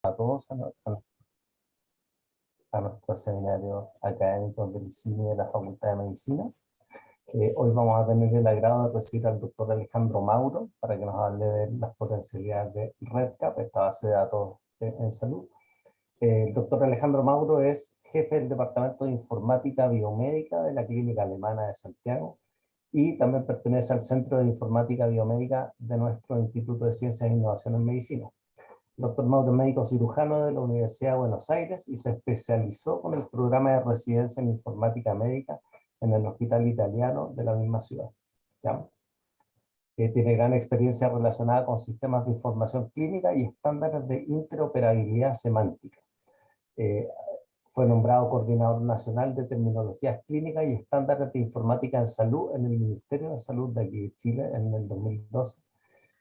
A todos a nuestros seminarios académicos del ICIMI de la Facultad de Medicina. Hoy vamos a tener el agrado de recibir al doctor Alejandro Mauro para que nos hable de las potencialidades de REDCap, esta base de datos en salud. El doctor Alejandro Mauro es jefe del Departamento de Informática Biomédica de la Clínica Alemana de Santiago y también pertenece al Centro de Informática Biomédica de nuestro Instituto de Ciencias e Innovación en Medicina. Doctor Mauro es médico cirujano de la Universidad de Buenos Aires y se especializó con el programa de residencia en informática médica en el Hospital Italiano de la misma ciudad. ¿Ya? Tiene gran experiencia relacionada con sistemas de información clínica y estándares de interoperabilidad semántica. Fue nombrado coordinador nacional de terminologías clínicas y estándares de informática en salud en el Ministerio de Salud de aquí de Chile en el 2012.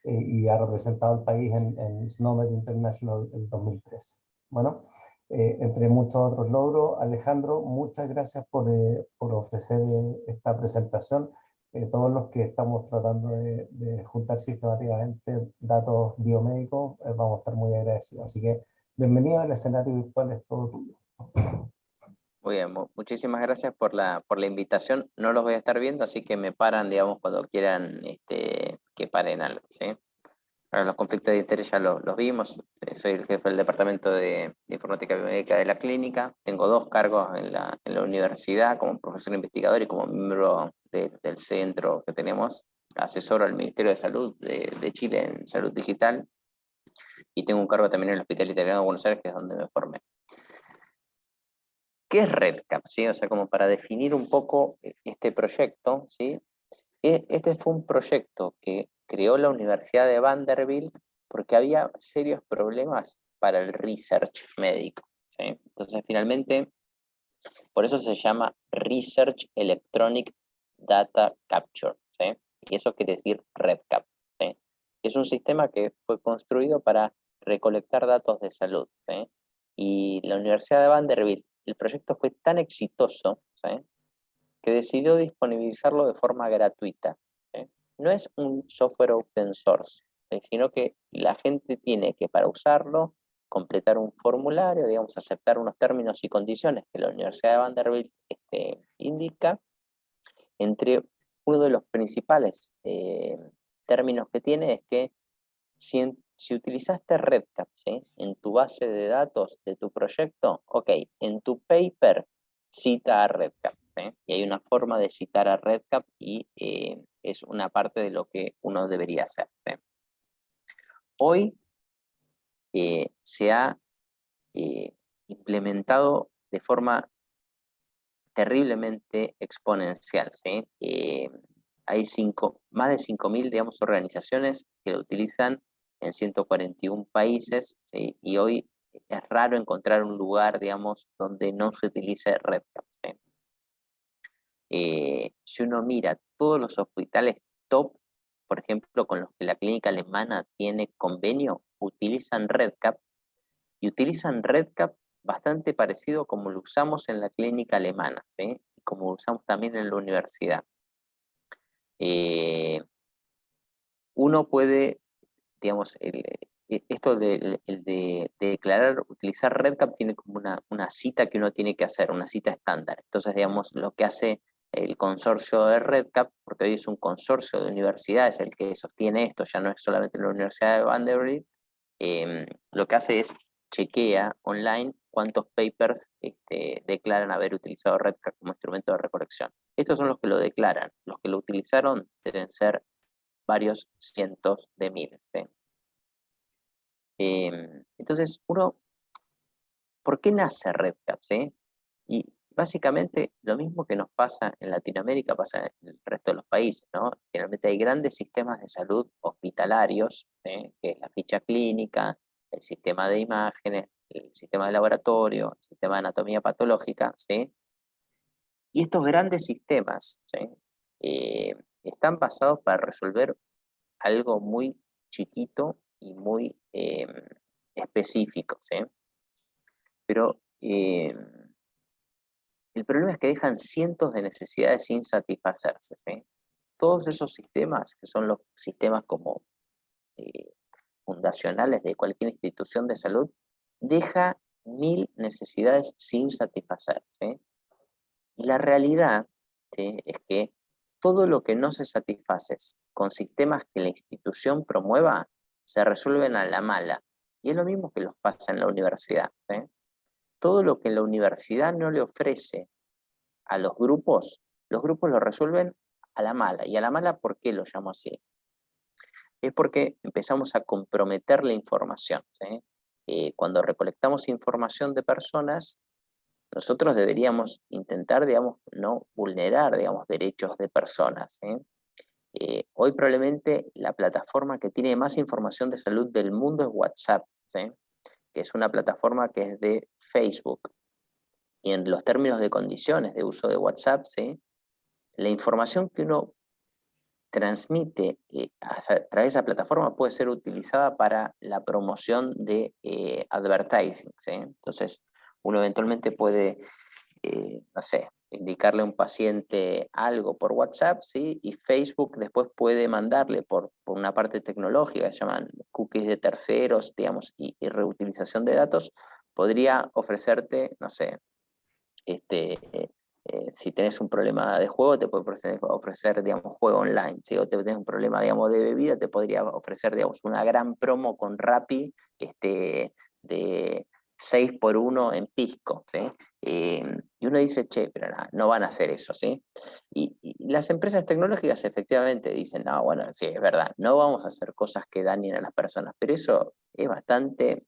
Y ha representado al país en SNOMED International en 2013. Bueno, entre muchos otros logros, Alejandro, muchas gracias por ofrecer esta presentación. Todos los que estamos tratando de juntar sistemáticamente datos biomédicos, vamos a estar muy agradecidos. Así que bienvenido al escenario virtual, es todo tuyo. Muy bien, muchísimas gracias por la invitación. No los voy a estar viendo, así que me paran, digamos, cuando quieran que paren algo, ¿sí? Ahora, los conflictos de interés ya los vimos. Soy el jefe del Departamento de Informática Biomédica de la clínica. Tengo 2 cargos en la universidad, como profesor investigador y como miembro del centro que tenemos. Asesoro al Ministerio de Salud de Chile en salud digital. Y tengo un cargo también en el Hospital Italiano de Buenos Aires, que es donde me formé. ¿Qué es REDCap? ¿Sí? O sea, como para definir un poco este proyecto, ¿sí? Este fue un proyecto que creó la Universidad de Vanderbilt porque había serios problemas para el research médico, ¿sí? Entonces, finalmente, por eso se llama Research Electronic Data Capture, ¿sí? Y eso quiere decir REDCap, ¿sí? Es un sistema que fue construido para recolectar datos de salud, ¿sí? Y la Universidad de Vanderbilt, el proyecto fue tan exitoso, ¿sí?, que decidió disponibilizarlo de forma gratuita, ¿sí? No es un software open source, ¿sí?, sino que la gente tiene que, para usarlo, completar un formulario, digamos, aceptar unos términos y condiciones que la Universidad de Vanderbilt indica. Entre uno de los principales términos que tiene es que si utilizaste REDCap, ¿sí?, en tu base de datos de tu proyecto, ok, en tu paper cita a REDCap, ¿sí? Y hay una forma de citar a REDCap y es una parte de lo que uno debería hacer, ¿sí? Hoy se ha implementado de forma terriblemente exponencial, ¿sí? Hay más de 5.000, digamos, organizaciones que lo utilizan en 141 países, ¿sí? Y hoy es raro encontrar un lugar, digamos, donde no se utilice REDCap, ¿sí? Si uno mira todos los hospitales top, por ejemplo, con los que la clínica alemana tiene convenio, utilizan REDCap, y utilizan REDCap bastante parecido como lo usamos en la clínica alemana, ¿sí?, y como lo usamos también en la universidad. Uno puede, digamos, esto de declarar, utilizar REDCap tiene como una cita que uno tiene que hacer, una cita estándar. Entonces, digamos, lo que hace el consorcio de REDCap, porque hoy es un consorcio de universidades el que sostiene esto, ya no es solamente la Universidad de Vanderbilt, lo que hace es chequea online cuántos papers declaran haber utilizado REDCap como instrumento de recolección. Estos son los que lo declaran. Los que lo utilizaron deben ser varios cientos de miles, ¿sí? Entonces, ¿por qué nace REDCap? ¿Sí? Y básicamente lo mismo que nos pasa en Latinoamérica pasa en el resto de los países, ¿no? Generalmente hay grandes sistemas de salud hospitalarios, ¿sí?, que es la ficha clínica, el sistema de imágenes, el sistema de laboratorio, el sistema de anatomía patológica, ¿sí? Y estos grandes sistemas, ¿sí?, están basados para resolver algo muy chiquito y muy específico, ¿sí? Pero el problema es que dejan cientos de necesidades sin satisfacerse, ¿sí? Todos esos sistemas, que son los sistemas como fundacionales de cualquier institución de salud, deja 1000 necesidades sin satisfacer, ¿sí? Y la realidad, ¿sí?, es que todo lo que no se satisface con sistemas que la institución promueva, se resuelven a la mala. Y es lo mismo que los pasa en la universidad, ¿sí? Todo lo que la universidad no le ofrece a los grupos lo resuelven a la mala. Y a la mala, ¿por qué lo llamo así? Es porque empezamos a comprometer la información, ¿sí? Cuando recolectamos información de personas, nosotros deberíamos intentar, digamos, no vulnerar, digamos, derechos de personas, ¿sí? Hoy probablemente la plataforma que tiene más información de salud del mundo es WhatsApp, ¿sí?, que es una plataforma que es de Facebook. Y en los términos de condiciones de uso de WhatsApp, ¿sí?, la información que uno transmite a través de esa plataforma puede ser utilizada para la promoción de advertising, ¿sí? Entonces, uno eventualmente puede, no sé, indicarle a un paciente algo por WhatsApp, ¿sí? Y Facebook después puede mandarle por una parte tecnológica, se llaman cookies de terceros, digamos, y reutilización de datos, podría ofrecerte, no sé, si tenés un problema de juego, te puede ofrecer, digamos, juego online, ¿sí? O tenés un problema, digamos, de bebida, te podría ofrecer, digamos, una gran promo con Rappi, de 6x1 en Pisco, ¿sí? Y uno dice, che, pero no van a hacer eso, ¿sí? Y las empresas tecnológicas efectivamente dicen, no, bueno, sí, es verdad, no vamos a hacer cosas que dañen a las personas, pero eso es bastante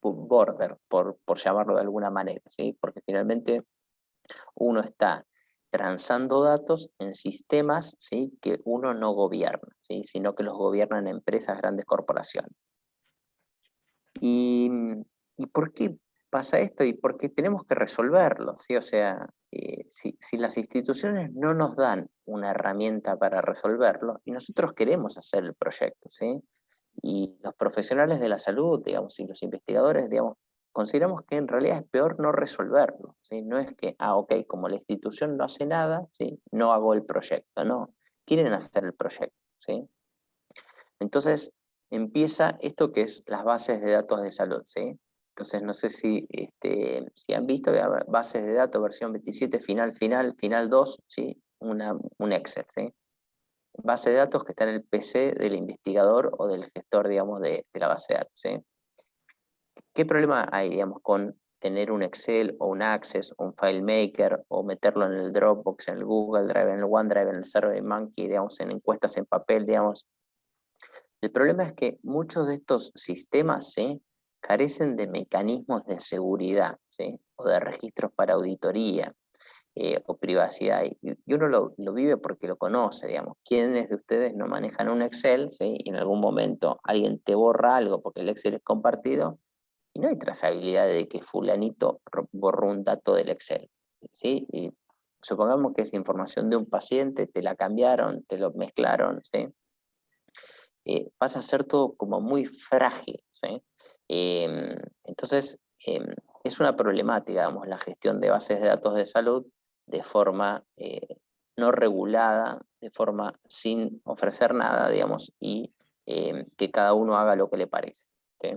border, por llamarlo de alguna manera, ¿sí? Porque finalmente uno está transando datos en sistemas, ¿sí?, que uno no gobierna, ¿sí?, sino que los gobiernan empresas, grandes corporaciones. ¿Y por qué pasa esto? Y porque tenemos que resolverlo, ¿sí? O sea, si las instituciones no nos dan una herramienta para resolverlo, y nosotros queremos hacer el proyecto, ¿sí? Y los profesionales de la salud, digamos, y los investigadores, digamos, consideramos que en realidad es peor no resolverlo, ¿sí? No es que, ok, como la institución no hace nada, ¿sí?, no hago el proyecto, no, quieren hacer el proyecto, ¿sí? Entonces empieza esto que es las bases de datos de salud, ¿sí? Entonces no sé si han visto bases de datos versión 27, final 2, ¿sí? Un Excel, ¿sí? Base de datos que está en el PC del investigador o del gestor, digamos, de la base de datos, ¿sí? ¿Qué problema hay, digamos, con tener un Excel o un Access o un FileMaker o meterlo en el Dropbox, en el Google Drive, en el OneDrive, en el SurveyMonkey, digamos, en encuestas en papel, digamos? El problema es que muchos de estos sistemas, ¿sí?, carecen de mecanismos de seguridad, ¿sí?, o de registros para auditoría, o privacidad. Y uno lo vive porque lo conoce, digamos. ¿Quiénes de ustedes no manejan un Excel, ¿sí?, y en algún momento alguien te borra algo porque el Excel es compartido y no hay trazabilidad de que fulanito borró un dato del Excel, ¿sí? Y supongamos que es información de un paciente, te la cambiaron, te lo mezclaron, ¿sí? Pasa a ser todo como muy frágil, ¿sí? Entonces, es una problemática, digamos, la gestión de bases de datos de salud de forma no regulada, de forma sin ofrecer nada, digamos, y que cada uno haga lo que le parece, ¿sí?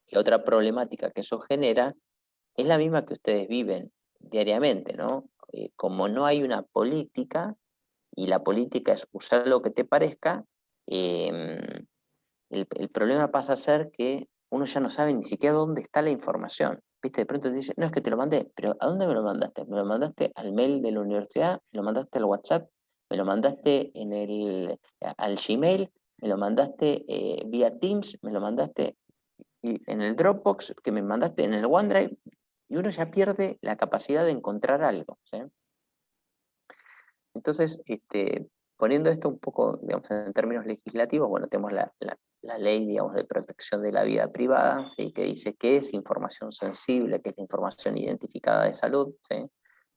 Y otra problemática que eso genera es la misma que ustedes viven diariamente, ¿no? Como no hay una política, y la política es usar lo que te parezca, em, el problema pasa a ser que uno ya no sabe ni siquiera dónde está la información. ¿Viste? De pronto te dice, no, es que te lo mandé, pero ¿a dónde me lo mandaste? ¿Me lo mandaste al mail de la universidad? ¿Me lo mandaste al WhatsApp? ¿Me lo mandaste al Gmail? ¿Me lo mandaste vía Teams? ¿Me lo mandaste en el Dropbox? ¿Que me mandaste en el OneDrive? Y uno ya pierde la capacidad de encontrar algo, ¿sí? Entonces, poniendo esto un poco, digamos, en términos legislativos, bueno, tenemos la ley, digamos, de protección de la vida privada, ¿sí?, que dice qué es información sensible, qué es la información identificada de salud, ¿sí?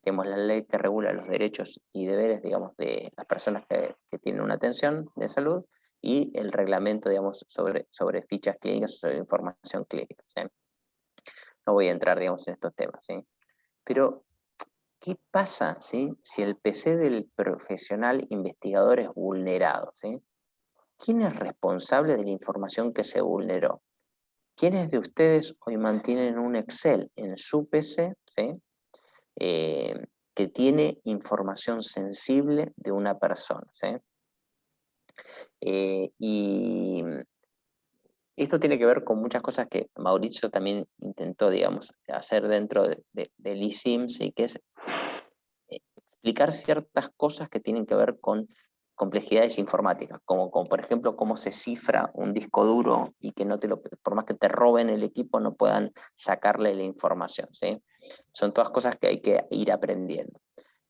Tenemos la ley que regula los derechos y deberes, digamos, de las personas que tienen una atención de salud, y el reglamento, digamos, sobre fichas clínicas, sobre información clínica, ¿sí? No voy a entrar, digamos, en estos temas, ¿sí? Pero ¿qué pasa, ¿sí?, si el PC del profesional investigador es vulnerado, ¿sí? ¿Quién es responsable de la información que se vulneró? ¿Quiénes de ustedes hoy mantienen un Excel en su PC, ¿sí? Que tiene información sensible de una persona, ¿sí? Y esto tiene que ver con muchas cosas que Mauricio también intentó, digamos, hacer dentro del eSIM, ¿sí? Que es explicar ciertas cosas que tienen que ver con complejidades informáticas, como por ejemplo cómo se cifra un disco duro y que no te lo, por más que te roben el equipo, no puedan sacarle la información, ¿sí? Son todas cosas que hay que ir aprendiendo.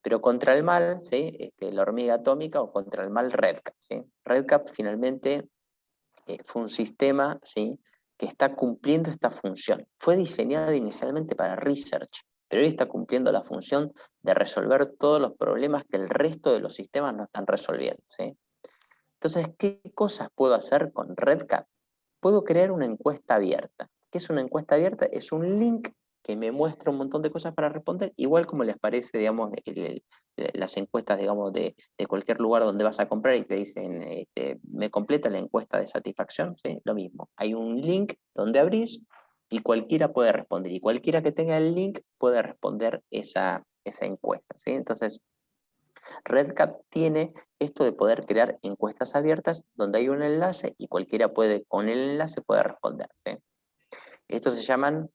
Pero contra el mal, ¿sí? La hormiga atómica, o contra el mal RedCap, ¿sí? RedCap finalmente fue un sistema, ¿sí? Que está cumpliendo esta función. Fue diseñado inicialmente para research, pero hoy está cumpliendo la función de resolver todos los problemas que el resto de los sistemas no están resolviendo, ¿sí? Entonces, ¿qué cosas puedo hacer con RedCap? Puedo crear una encuesta abierta. ¿Qué es una encuesta abierta? Es un link que me muestra un montón de cosas para responder, igual como les parece, digamos, las encuestas, digamos, de cualquier lugar donde vas a comprar y te dicen, me completa la encuesta de satisfacción, ¿sí? Lo mismo. Hay un link donde abrís y cualquiera puede responder, y cualquiera que tenga el link puede responder esa encuesta, ¿sí? Entonces, RedCap tiene esto de poder crear encuestas abiertas donde hay un enlace y cualquiera puede, con el enlace puede responder, ¿sí? Estos se llaman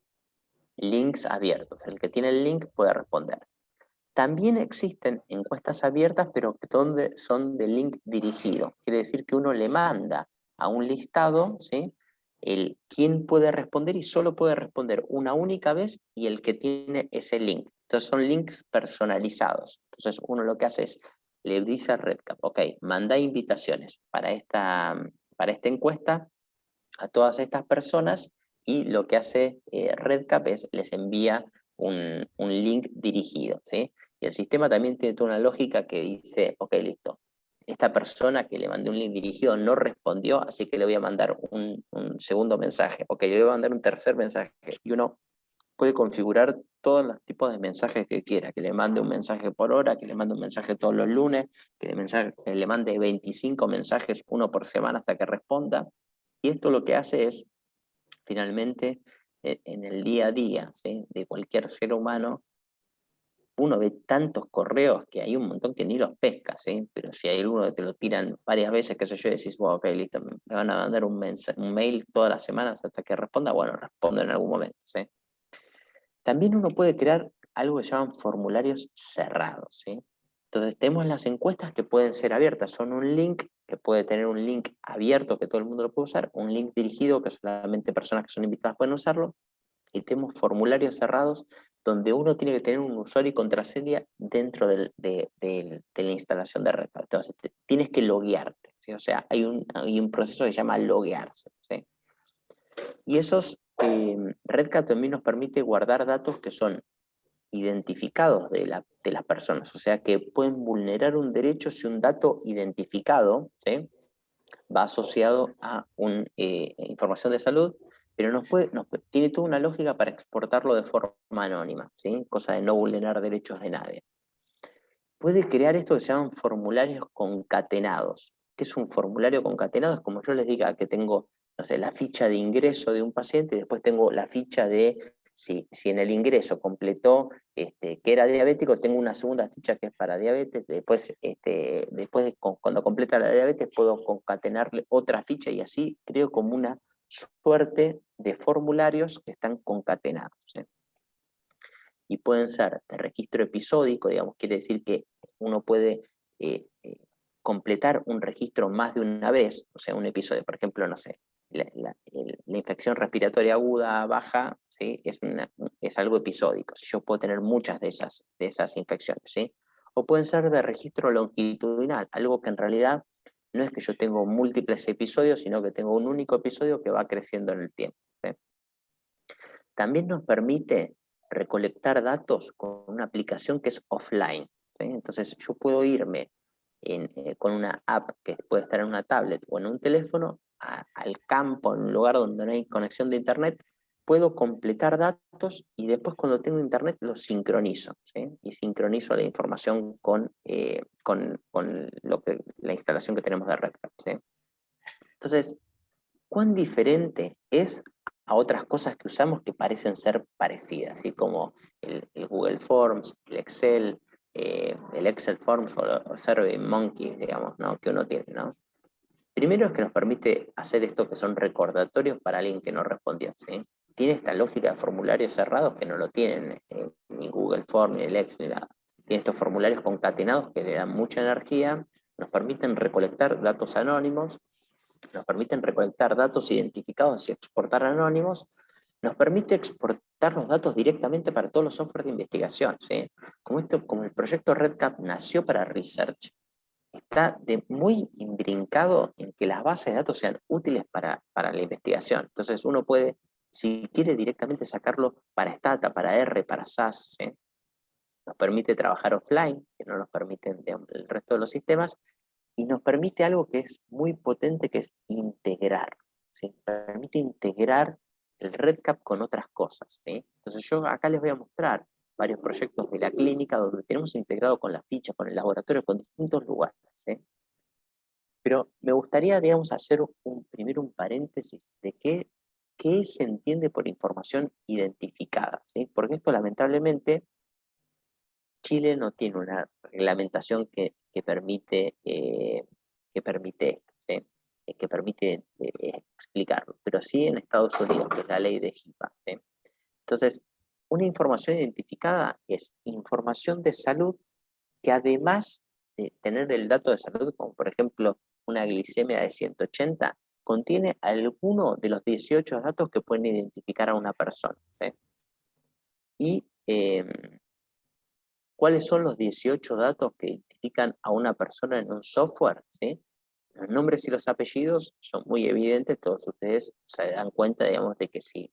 links abiertos. El que tiene el link puede responder. También existen encuestas abiertas, pero donde son de link dirigido. Quiere decir que uno le manda a un listado, ¿sí? El quién puede responder, y solo puede responder una única vez, y el que tiene ese link. Entonces son links personalizados. Entonces uno lo que hace es, le dice a RedCap, ok, manda invitaciones para esta encuesta a todas estas personas, y lo que hace RedCap es les envía un link dirigido, ¿sí? Y el sistema también tiene toda una lógica que dice, ok, listo, esta persona que le mandé un link dirigido no respondió, así que le voy a mandar un segundo mensaje, ok, le voy a mandar un tercer mensaje, y uno puede configurar todos los tipos de mensajes que quiera, que le mande un mensaje por hora, que le mande un mensaje todos los lunes, que le mande 25 mensajes, uno por semana hasta que responda. Y esto lo que hace es, finalmente, en el día a día, ¿sí? De cualquier ser humano, uno ve tantos correos que hay un montón que ni los pesca, ¿sí? Pero si hay alguno que te lo tiran varias veces, qué sé yo, decís, bueno, ok, listo, me van a mandar un mail todas las semanas hasta que responda, bueno, respondo en algún momento, ¿sí? También uno puede crear algo que se llaman formularios cerrados, ¿sí? Entonces tenemos las encuestas que pueden ser abiertas, son un link que puede tener un link abierto que todo el mundo lo puede usar, un link dirigido que solamente personas que son invitadas pueden usarlo, y tenemos formularios cerrados donde uno tiene que tener un usuario y contraseña dentro de la instalación de RedCap. Entonces tienes que loguearte, ¿sí? O sea, hay un proceso que se llama loguearse, ¿sí? Y esos RedCap también nos permite guardar datos que son identificados de las personas, o sea que pueden vulnerar un derecho si un dato identificado, ¿sí? Va asociado a una información de salud, pero tiene toda una lógica para exportarlo de forma anónima, ¿sí? Cosa de no vulnerar derechos de nadie. Puede crear esto que se llaman formularios concatenados. ¿Qué es un formulario concatenado? Es como yo les diga que tengo, no sé, la ficha de ingreso de un paciente, y después tengo la ficha de si en el ingreso completó que era diabético, tengo una segunda ficha que es para diabetes, después cuando completa la diabetes puedo concatenarle otra ficha, y así creo como una suerte de formularios que están concatenados, ¿sí? Y pueden ser de registro episódico, digamos, quiere decir que uno puede eh, eh, completar un registro más de una vez, o sea, un episodio, por ejemplo, no sé, la infección respiratoria aguda baja, ¿sí? Es algo episódico, yo puedo tener muchas de esas infecciones, ¿sí? O pueden ser de registro longitudinal, algo que en realidad no es que yo tengo múltiples episodios, sino que tengo un único episodio que va creciendo en el tiempo, ¿sí? También nos permite recolectar datos con una aplicación que es offline, ¿sí? Entonces yo puedo irme con una app que puede estar en una tablet o en un teléfono al campo, en un lugar donde no hay conexión de internet, puedo completar datos, y después cuando tengo internet los sincronizo, ¿sí? Y sincronizo la información con la instalación que tenemos de RedCap, ¿sí? Entonces, ¿cuán diferente es a otras cosas que usamos que parecen ser parecidas, ¿sí? Como el Google Forms, el Excel Forms o SurveyMonkey, digamos, ¿no? Que uno tiene, ¿no? Primero es que nos permite hacer esto que son recordatorios para alguien que no respondió, ¿sí? Tiene esta lógica de formularios cerrados que no lo tienen ni Google Form, ni el Excel, ni nada. Tiene estos formularios concatenados que le dan mucha energía, nos permiten recolectar datos anónimos, nos permiten recolectar datos identificados y exportar anónimos, nos permite exportar los datos directamente para todos los softwares de investigación, ¿sí? Como el proyecto RedCap nació para research, está muy imbrincado en que las bases de datos sean útiles para la investigación. Entonces uno puede, si quiere directamente sacarlo para Stata, para R, para SAS, ¿sí? Nos permite trabajar offline, que no nos permiten el resto de los sistemas, y nos permite algo que es muy potente, que es integrar, ¿sí? Permite integrar el RedCap con otras cosas, ¿sí? Entonces yo acá les voy a mostrar varios proyectos de la clínica donde tenemos integrado con la ficha, con el laboratorio, con distintos lugares, ¿sí? Pero me gustaría, digamos, hacer primero un paréntesis de qué se entiende por información identificada, ¿sí? Porque esto lamentablemente Chile no tiene una reglamentación que permite esto, ¿sí? Que permite explicarlo, pero sí en Estados Unidos, que es la ley de HIPAA, ¿sí? Entonces, una información identificada es información de salud que además de tener el dato de salud, como por ejemplo una glicemia de 180, contiene alguno de los 18 datos que pueden identificar a una persona, ¿sí? Y ¿cuáles son los 18 datos que identifican a una persona en un software? ¿Sí? Los nombres y los apellidos son muy evidentes, todos ustedes se dan cuenta, digamos, de que si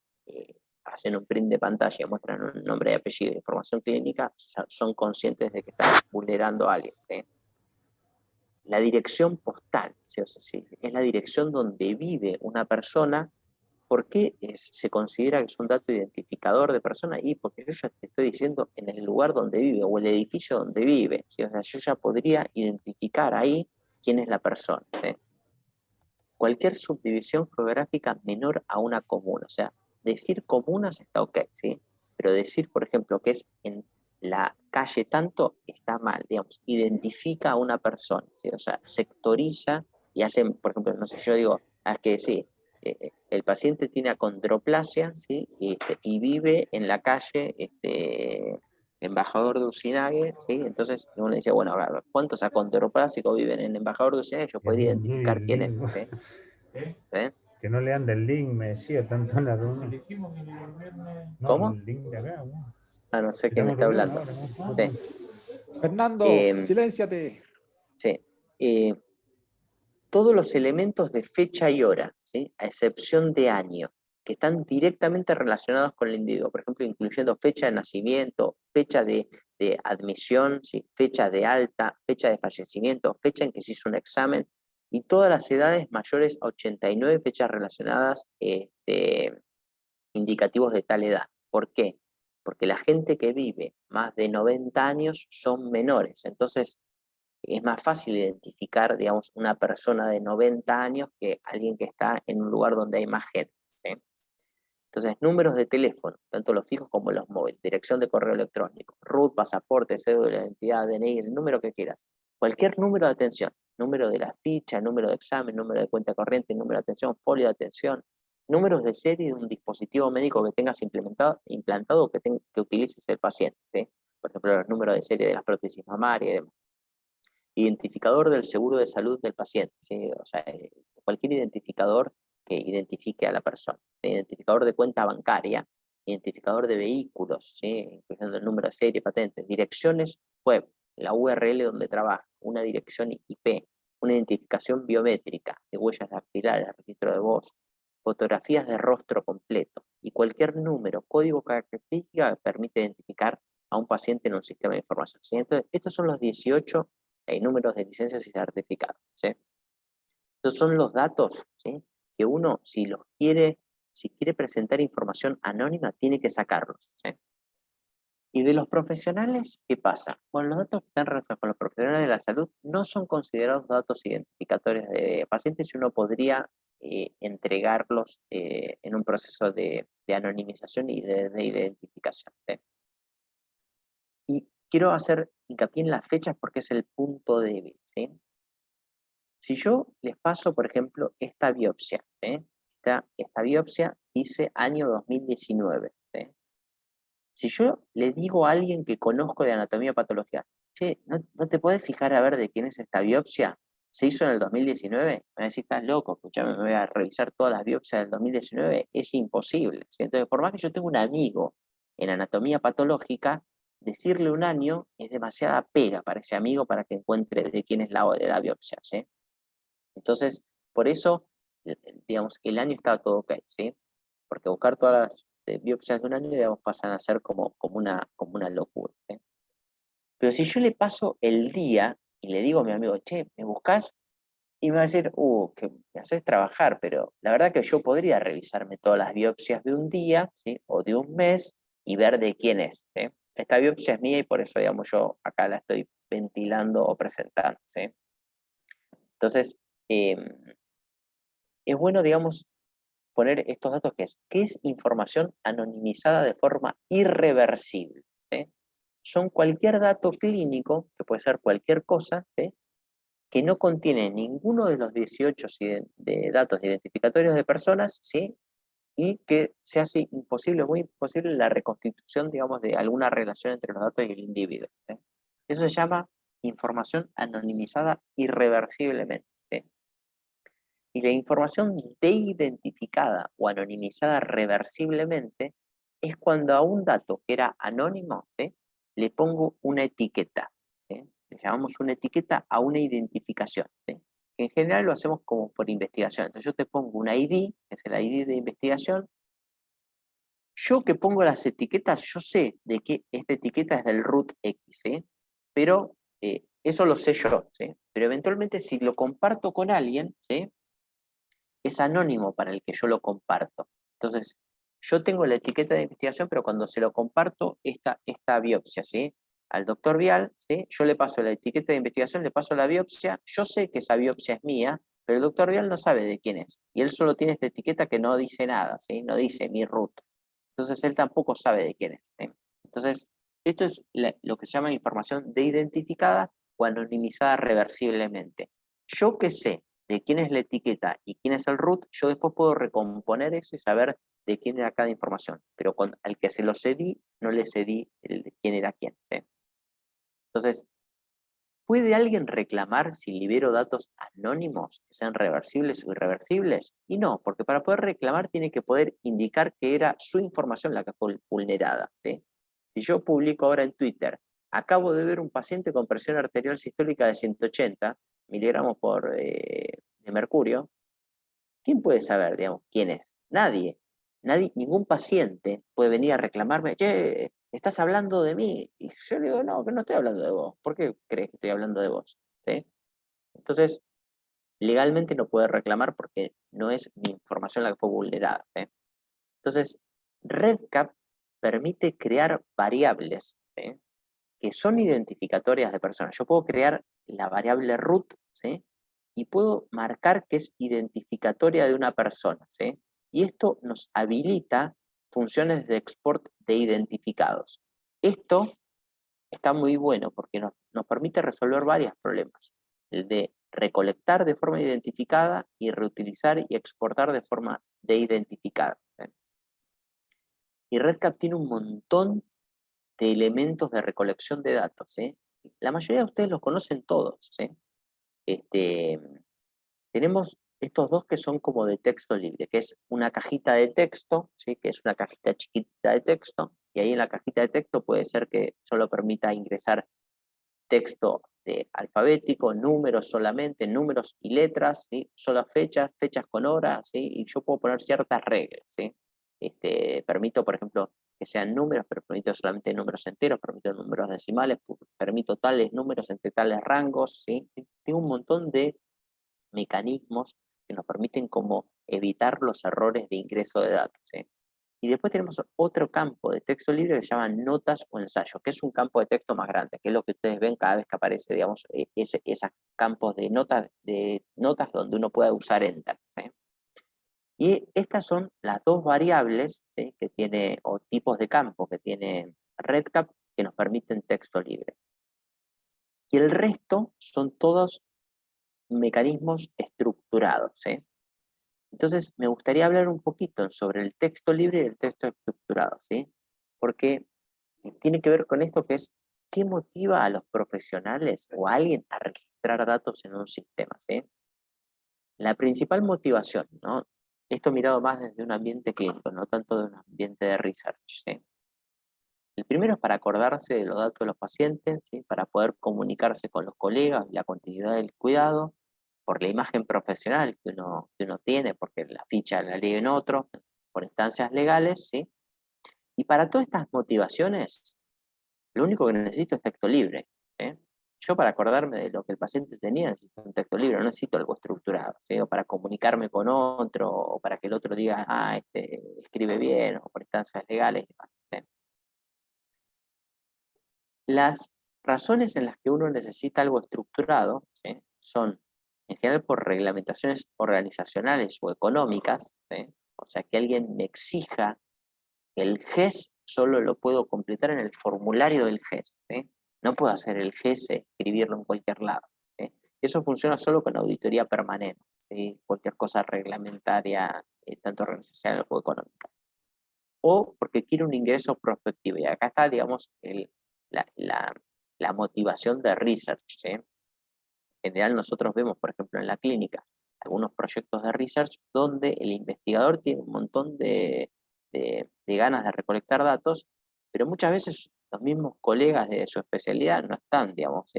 hacen un print de pantalla y muestran un nombre y apellido de información clínica, son conscientes de que están vulnerando a alguien, ¿sí? La dirección postal, ¿sí? O sea, sí, es la dirección donde vive una persona. ¿Por qué se considera que es un dato identificador de persona? Y porque yo ya te estoy diciendo en el lugar donde vive o el edificio donde vive, ¿sí? O sea, yo ya podría identificar ahí quién es la persona, ¿sí? Cualquier subdivisión geográfica menor a una comuna, o sea, decir comunas está ok, ¿sí? Pero decir, por ejemplo, que es en la calle tanto está mal, digamos, identifica a una persona, ¿sí? O sea, sectoriza y hacen, por ejemplo, no sé, yo digo, es que sí, el paciente tiene acondroplasia, ¿sí? Y vive en la calle, Embajador de Usinague, ¿sí? Entonces uno dice, bueno, a ver, ¿cuántos acondroplásicos viven en Embajador de Usinague? Yo podría identificar quién es, ¿sí? ¿Eh? Que no le ande el link, me decía, tanto en la reunión. No, ¿Cómo? el link de acá, bueno. Ah, no sé quién me Estamos está reuniendo hablando. ahora, ¿no? Sí. Fernando, silénciate. Sí. Todos los elementos de fecha y hora, ¿sí? A excepción de año, que están directamente relacionados con el individuo, por ejemplo, incluyendo fecha de nacimiento, fecha de admisión, ¿sí? Fecha de alta, fecha de fallecimiento, fecha en que se hizo un examen, y todas las edades mayores a 89 fechas relacionadas, indicativos de tal edad. ¿Por qué? Porque la gente que vive más de 90 años son menores, entonces es más fácil identificar, digamos, una persona de 90 años que alguien que está en un lugar donde hay más gente, ¿sí? Entonces, números de teléfono, tanto los fijos como los móviles, dirección de correo electrónico, RUT, pasaporte, cédula de identidad, DNI, el número que quieras. Cualquier número de atención, número de la ficha, número de examen, número de cuenta corriente, número de atención, folio de atención, números de serie de un dispositivo médico que tengas implantado o que utilices el paciente, ¿sí? Por ejemplo, los números de serie de las prótesis mamarias y demás. Identificador del seguro de salud del paciente, ¿sí? O sea, cualquier identificador que identifique a la persona. Identificador de cuenta bancaria, identificador de vehículos, ¿sí? Incluyendo el número de serie, patentes, direcciones web, la URL donde trabaja, una dirección IP, una identificación biométrica, de huellas dactilares, registro de voz, fotografías de rostro completo y cualquier número, código, característica que permite identificar a un paciente en un sistema de información, ¿sí? Entonces, estos son los 18 números de licencias y certificados, ¿sí? Estos son los datos, ¿sí? Que uno, si quiere presentar información anónima, tiene que sacarlos, ¿sí? Y de los profesionales, ¿qué pasa? Bueno, los datos que están relacionados con los profesionales de la salud no son considerados datos identificatorios de pacientes y uno podría entregarlos en un proceso de anonimización y de identificación, ¿sí? Y quiero hacer hincapié en las fechas porque es el punto débil, ¿sí? Si yo les paso, por ejemplo, esta biopsia, ¿sí? Esta biopsia dice año 2019, ¿sí? Si yo le digo a alguien que conozco de anatomía patología, che, ¿no te puedes fijar a ver de quién es esta biopsia? ¿Se hizo en el 2019? Me va a decir, estás loco, escuchame, me voy a revisar todas las biopsias del 2019. Es imposible, ¿sí? Entonces, por más que yo tenga un amigo en anatomía patológica, decirle un año es demasiada pega para ese amigo para que encuentre de quién es la biopsia, ¿sí? Entonces, por eso, digamos, el año estaba todo ok, ¿sí? Porque buscar todas las biopsias de un año, digamos, pasan a ser como una locura, ¿sí? Pero si yo le paso el día y le digo a mi amigo, che, ¿me buscas? Y me va a decir, que me haces trabajar, pero la verdad que yo podría revisarme todas las biopsias de un día, ¿sí? O de un mes y ver de quién es, ¿sí? Esta biopsia es mía y por eso, digamos, yo acá la estoy ventilando o presentando, ¿sí? Entonces, es bueno, digamos, poner estos datos que es información anonimizada de forma irreversible, ¿sí? Son cualquier dato clínico, que puede ser cualquier cosa, ¿sí? Que no contiene ninguno de los 18 de datos identificatorios de personas, ¿sí? Y que se hace imposible, muy imposible, la reconstitución, digamos, de alguna relación entre los datos y el individuo, ¿sí? Eso se llama información anonimizada irreversiblemente, ¿sí? Y la información de-identificada o anonimizada reversiblemente es cuando a un dato que era anónimo, ¿sí? Le pongo una etiqueta, ¿sí? Le llamamos una etiqueta a una identificación, ¿sí? Que en general lo hacemos como por investigación. Entonces yo te pongo un ID, que es el ID de investigación. Yo que pongo las etiquetas, yo sé de que esta etiqueta es del root X, ¿sí? Pero eso lo sé yo, ¿sí? Pero eventualmente si lo comparto con alguien, ¿sí? Es anónimo para el que yo lo comparto. Entonces, yo tengo la etiqueta de investigación, pero cuando se lo comparto esta biopsia, ¿sí? Al doctor Vial, ¿sí? Yo le paso la etiqueta de investigación, le paso la biopsia, yo sé que esa biopsia es mía, pero el doctor Vial no sabe de quién es. Y él solo tiene esta etiqueta que no dice nada, ¿sí? No dice mi root. Entonces, él tampoco sabe de quién es, ¿sí? Entonces, esto es lo que se llama información de identificada o anonimizada reversiblemente. Yo que sé de quién es la etiqueta y quién es el root, yo después puedo recomponer eso y saber de quién era cada información. Pero al que se lo cedí, no le cedí de quién era quién, ¿sí? Entonces, ¿puede alguien reclamar si libero datos anónimos que sean reversibles o irreversibles? Y no, porque para poder reclamar tiene que poder indicar que era su información la que fue vulnerada, ¿sí? Si yo publico ahora en Twitter, acabo de ver un paciente con presión arterial sistólica de 180 miligramos de mercurio, ¿quién puede saber, digamos, quién es? Nadie. Nadie, ningún paciente puede venir a reclamarme, che, estás hablando de mí. Y yo le digo, no, que no estoy hablando de vos. ¿Por qué crees que estoy hablando de vos? ¿Sí? Entonces, legalmente no puede reclamar porque no es mi información la que fue vulnerada, ¿sí? Entonces, REDCap permite crear variables, ¿sí? Que son identificatorias de personas. Yo puedo crear la variable root, ¿sí? Y puedo marcar que es identificatoria de una persona, ¿sí? Y esto nos habilita funciones de export de identificados. Esto está muy bueno porque nos permite resolver varios problemas. El de recolectar de forma identificada y reutilizar y exportar de forma de identificada, ¿sí? Y REDCap tiene un montón de elementos de recolección de datos, ¿sí? La mayoría de ustedes los conocen todos, ¿sí? Tenemos estos dos que son como de texto libre, que es una cajita de texto, ¿sí? Que es una cajita chiquitita de texto, y ahí en la cajita de texto puede ser que solo permita ingresar texto alfabético, números solamente, números y letras, ¿sí? Solo fechas, fechas con hora, ¿sí? Y yo puedo poner ciertas reglas, ¿sí? Permito, por ejemplo, que sean números, pero permito solamente números enteros, permito números decimales, permito tales números entre tales rangos, ¿sí? Tengo un montón de mecanismos que nos permiten como evitar los errores de ingreso de datos, ¿sí? Y después tenemos otro campo de texto libre que se llama notas o ensayos, que es un campo de texto más grande, que es lo que ustedes ven cada vez que aparece, digamos, esos campos de notas donde uno pueda usar enter, ¿sí? Y estas son las dos variables, ¿sí?, que tiene, o tipos de campo que tiene REDCap, que nos permiten texto libre. Y el resto son todos mecanismos estructurados, ¿sí? Entonces, me gustaría hablar un poquito sobre el texto libre y el texto estructurado, ¿sí? Porque tiene que ver con esto que es, ¿qué motiva a los profesionales o a alguien a registrar datos en un sistema, ¿sí? La principal motivación, ¿no? Esto mirado más desde un ambiente clínico, no tanto de un ambiente de research, ¿sí? El primero es para acordarse de los datos de los pacientes, ¿sí?, para poder comunicarse con los colegas, la continuidad del cuidado, por la imagen profesional que uno tiene, porque la ficha la lee en otro, por instancias legales, ¿sí? Y para todas estas motivaciones, lo único que necesito es texto libre, ¿sí? Yo, para acordarme de lo que el paciente tenía, necesito un texto libre, no necesito algo estructurado, ¿sí? O para comunicarme con otro, o para que el otro diga, escribe bien, o por instancias legales, ¿sí? Las razones en las que uno necesita algo estructurado, ¿sí?, son en general por reglamentaciones organizacionales o económicas, ¿sí? O sea, que alguien me exija que el GES solo lo puedo completar en el formulario del GES, ¿sí? No puedo hacer el GES, escribirlo en cualquier lado, ¿sí? Eso funciona solo con auditoría permanente, ¿sí? Cualquier cosa reglamentaria, tanto organizacional o económica. O porque quiere un ingreso prospectivo. Y acá está, digamos, la, la- la motivación de research, ¿sí? En general nosotros vemos, por ejemplo, en la clínica, algunos proyectos de research donde el investigador tiene un montón de ganas de recolectar datos, pero muchas veces los mismos colegas de su especialidad no están, digamos,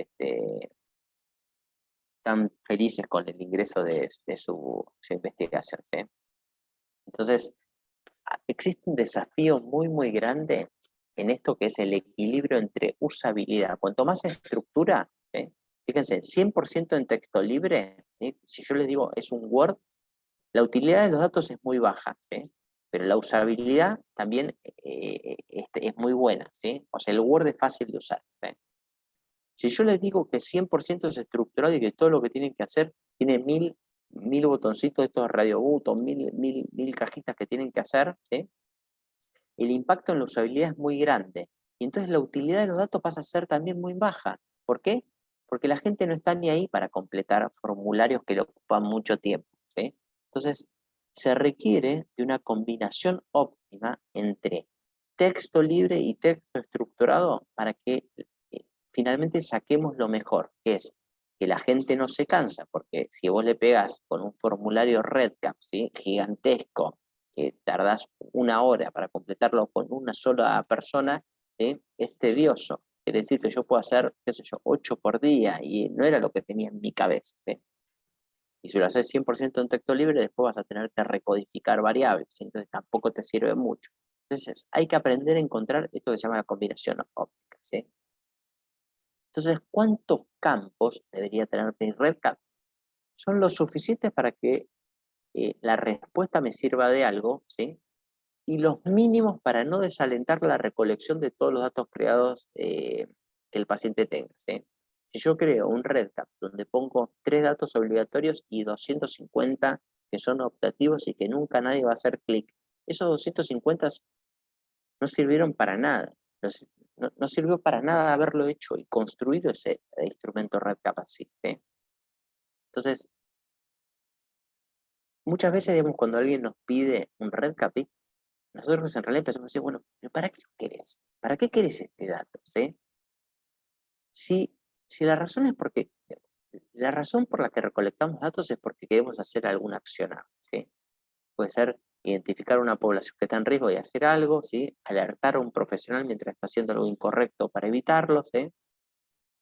tan felices con el ingreso de su investigación, ¿sí? Entonces, existe un desafío muy, muy grande en esto que es el equilibrio entre usabilidad. Cuanto más estructura, ¿sí? Fíjense, 100% en texto libre, ¿sí?, si yo les digo es un Word, la utilidad de los datos es muy baja, ¿sí?, pero la usabilidad también es muy buena, ¿sí? O sea, el Word es fácil de usar, ¿sí? Si yo les digo que 100% es estructurado y que todo lo que tienen que hacer tiene mil botoncitos, estos radio button, mil cajitas que tienen que hacer, ¿sí?, el impacto en la usabilidad es muy grande. Y entonces la utilidad de los datos pasa a ser también muy baja. ¿Por qué? Porque la gente no está ni ahí para completar formularios que le ocupan mucho tiempo, ¿sí? Entonces, se requiere de una combinación óptima entre texto libre y texto estructurado para que finalmente saquemos lo mejor, que es que la gente no se cansa, porque si vos le pegas con un formulario REDCap, ¿sí?, gigantesco, que tardás una hora para completarlo con una sola persona, ¿sí?, es tedioso. Quiere decir que yo puedo hacer, qué sé yo, 8 por día, y no era lo que tenía en mi cabeza, ¿sí? Y si lo haces 100% en texto libre, después vas a tener que recodificar variables, ¿sí? Entonces tampoco te sirve mucho. Entonces hay que aprender a encontrar esto que se llama la combinación óptica, ¿sí? Entonces, ¿cuántos campos debería tener mi REDCap? Son los suficientes para que la respuesta me sirva de algo, ¿sí?, y los mínimos para no desalentar la recolección de todos los datos creados que el paciente tenga, ¿sí? Si yo creo un REDCap donde pongo 3 datos obligatorios y 250 que son optativos y que nunca nadie va a hacer clic, esos 250 no sirvieron para nada. No sirvió para nada haberlo hecho y construido ese instrumento REDCap así, ¿sí? Entonces, muchas veces, digamos, cuando alguien nos pide un REDCap, nosotros en realidad empezamos a decir, bueno, ¿pero para qué lo querés? ¿Para qué querés este dato? ¿Sí? Si, si la razón es porque, la razón por la que recolectamos datos es porque queremos hacer alguna acción, ¿sí? Puede ser identificar una población que está en riesgo y hacer algo, ¿sí?, alertar a un profesional mientras está haciendo algo incorrecto para evitarlo, ¿sí?,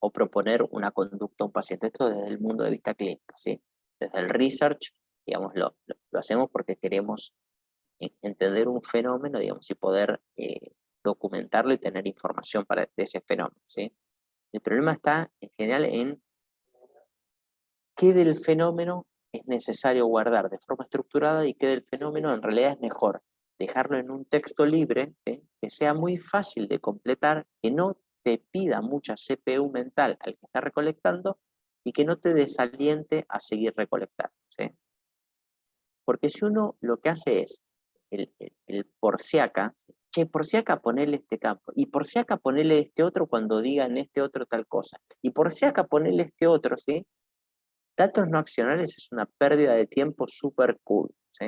o proponer una conducta a un paciente. Esto desde el mundo de vista clínico, ¿sí? Desde el research, digamos, lo hacemos porque queremos entender un fenómeno, digamos, y poder documentarlo y tener información de ese fenómeno, ¿sí? El problema está en general en qué del fenómeno es necesario guardar de forma estructurada y qué del fenómeno en realidad es mejor dejarlo en un texto libre, ¿sí?, que sea muy fácil de completar, que no te pida mucha CPU mental al que está recolectando y que no te desaliente a seguir recolectando, ¿sí? Porque si uno lo que hace es el por si acá, che, por si acá ponerle este campo, y por si acá ponerle este otro cuando digan este otro tal cosa, y por si acá ponerle este otro, ¿sí? Datos no accionales es una pérdida de tiempo súper cool, ¿sí?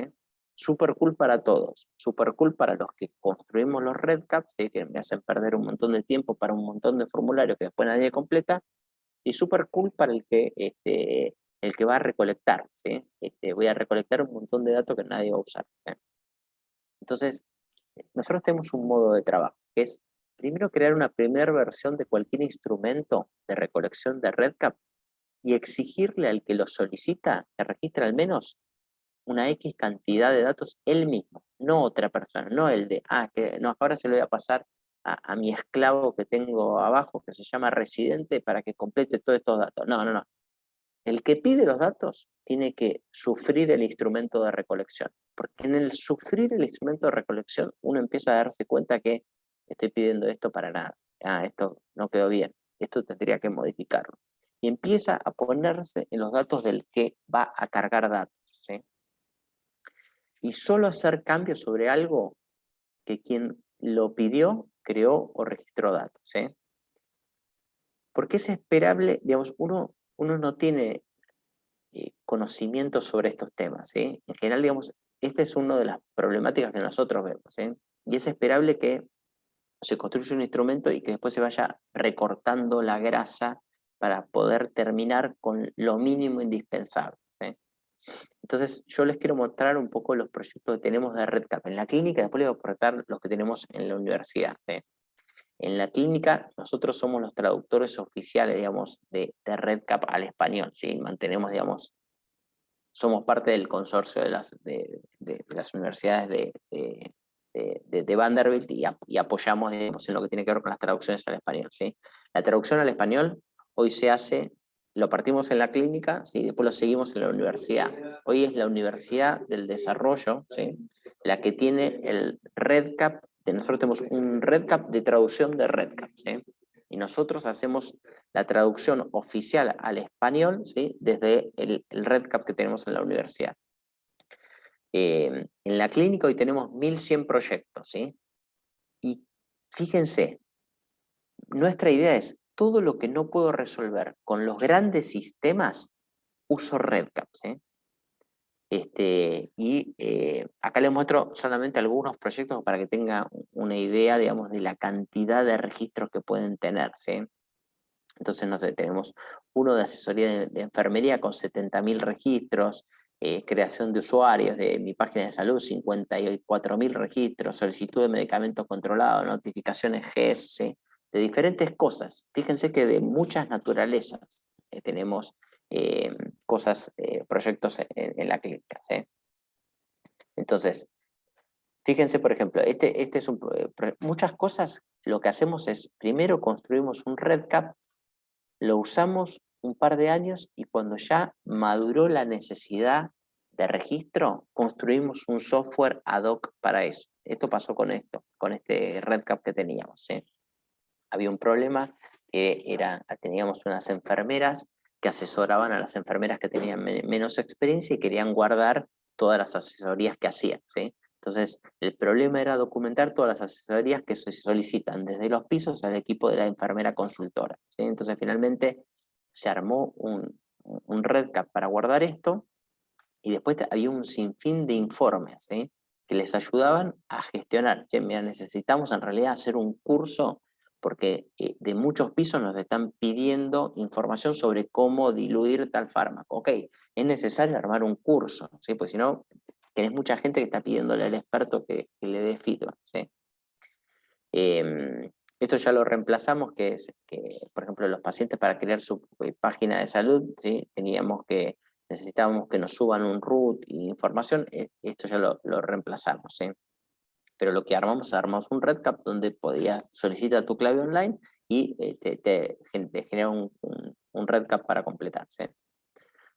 Súper cool para todos, súper cool para los que construimos los REDCap, ¿sí? Que me hacen perder un montón de tiempo para un montón de formularios que después nadie completa, y súper cool para el que va a recolectar, ¿sí? Voy a recolectar un montón de datos que nadie va a usar, ¿sí? Entonces, nosotros tenemos un modo de trabajo, que es primero crear una primera versión de cualquier instrumento de recolección de REDCap y exigirle al que lo solicita que registre al menos una X cantidad de datos él mismo, no otra persona, no el de, que no, ahora se lo voy a pasar a mi esclavo que tengo abajo, que se llama residente, para que complete todos estos datos. No, no, no. El que pide los datos tiene que sufrir el instrumento de recolección, porque en el sufrir el instrumento de recolección uno empieza a darse cuenta que estoy pidiendo esto para nada, esto no quedó bien, esto tendría que modificarlo. Y empieza a ponerse en los datos del que va a cargar datos, ¿sí? Y solo hacer cambios sobre algo que quien lo pidió, creó o registró datos, ¿sí? Porque es esperable, digamos, uno no tiene conocimiento sobre estos temas, ¿sí? En general, digamos, esta es una de las problemáticas que nosotros vemos, ¿sí? Y es esperable que se construya un instrumento y que después se vaya recortando la grasa para poder terminar con lo mínimo indispensable, ¿sí? Entonces, yo les quiero mostrar un poco los proyectos que tenemos de REDCap en la clínica, después les voy a aportar los que tenemos en la universidad, ¿sí? En la clínica, nosotros somos los traductores oficiales, digamos, de REDCap al español, ¿sí? Mantenemos, digamos, somos parte del consorcio de las universidades de Vanderbilt y apoyamos, digamos, en lo que tiene que ver con las traducciones al español, ¿sí? La traducción al español hoy se hace, lo partimos en la clínica, ¿sí? Después lo seguimos en la universidad. Hoy es la Universidad del Desarrollo, ¿sí? La que tiene el REDCap, nosotros tenemos un REDCap de traducción de REDCap, ¿sí? Y nosotros hacemos la traducción oficial al español, ¿sí? Desde el REDCap que tenemos en la universidad. En la clínica hoy tenemos 1100 proyectos, ¿sí? Y fíjense, nuestra idea es todo lo que no puedo resolver con los grandes sistemas, uso REDCap, ¿sí? Acá les muestro solamente algunos proyectos para que tengan una idea, digamos, de la cantidad de registros que pueden tener, ¿sí? Entonces, no sé, tenemos uno de asesoría de enfermería con 70.000 registros, creación de usuarios de mi página de salud, 54.000 registros, solicitud de medicamentos controlados, notificaciones GS, ¿sí? De diferentes cosas. Fíjense que de muchas naturalezas tenemos proyectos en la clínica, ¿sí? Entonces, fíjense, por ejemplo, muchas cosas, lo que hacemos es, primero construimos un REDCap, lo usamos un par de años y cuando ya maduró la necesidad de registro, construimos un software ad hoc para eso. Esto pasó con este REDCap que teníamos, ¿sí? Había un problema que teníamos unas enfermeras que asesoraban a las enfermeras que tenían menos experiencia y querían guardar todas las asesorías que hacían, ¿sí? Entonces, el problema era documentar todas las asesorías que se solicitan desde los pisos al equipo de la enfermera consultora, ¿sí? Entonces, finalmente se armó un REDCap para guardar esto y después había un sinfín de informes, ¿sí? Que les ayudaban a gestionar. Che, mira, necesitamos en realidad hacer un curso porque de muchos pisos nos están pidiendo información sobre cómo diluir tal fármaco. Ok, es necesario armar un curso, ¿sí? Pues si no, tenés mucha gente que está pidiéndole al experto que le dé feedback, ¿sí? Esto ya lo reemplazamos, que es que, por ejemplo, los pacientes para crear su página de salud, ¿sí? Necesitábamos que nos suban un root y información, esto ya lo reemplazamos, ¿sí? Pero lo que armamos un REDCap donde podías solicitar tu clave online y te genera un REDCap para completar, ¿sí?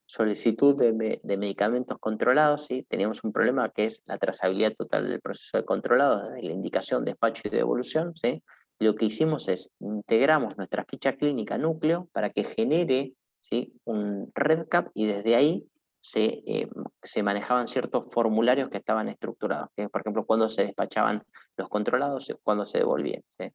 Solicitud de medicamentos controlados, ¿sí? Teníamos un problema que es la trazabilidad total del proceso de controlado, desde la indicación, despacho y devolución, ¿sí? Lo que hicimos es integramos nuestra ficha clínica núcleo para que genere, ¿sí? Un REDCap y desde ahí se manejaban ciertos formularios que estaban estructurados, que, por ejemplo, cuando se despachaban los controlados y cuando se devolvían, ¿sí?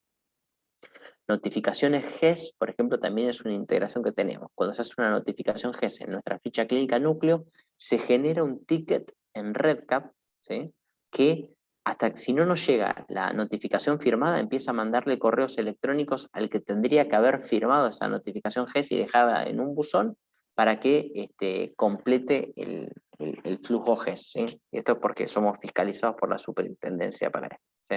Notificaciones GES, por ejemplo, también es una integración que tenemos. Cuando se hace una notificación GES en nuestra ficha clínica núcleo, se genera un ticket en REDCap, ¿sí? Que hasta si no nos llega la notificación firmada, empieza a mandarle correos electrónicos al que tendría que haber firmado esa notificación GES y dejarla en un buzón para que complete el flujo GES, ¿sí? Esto es porque somos fiscalizados por la superintendencia para esto, ¿sí?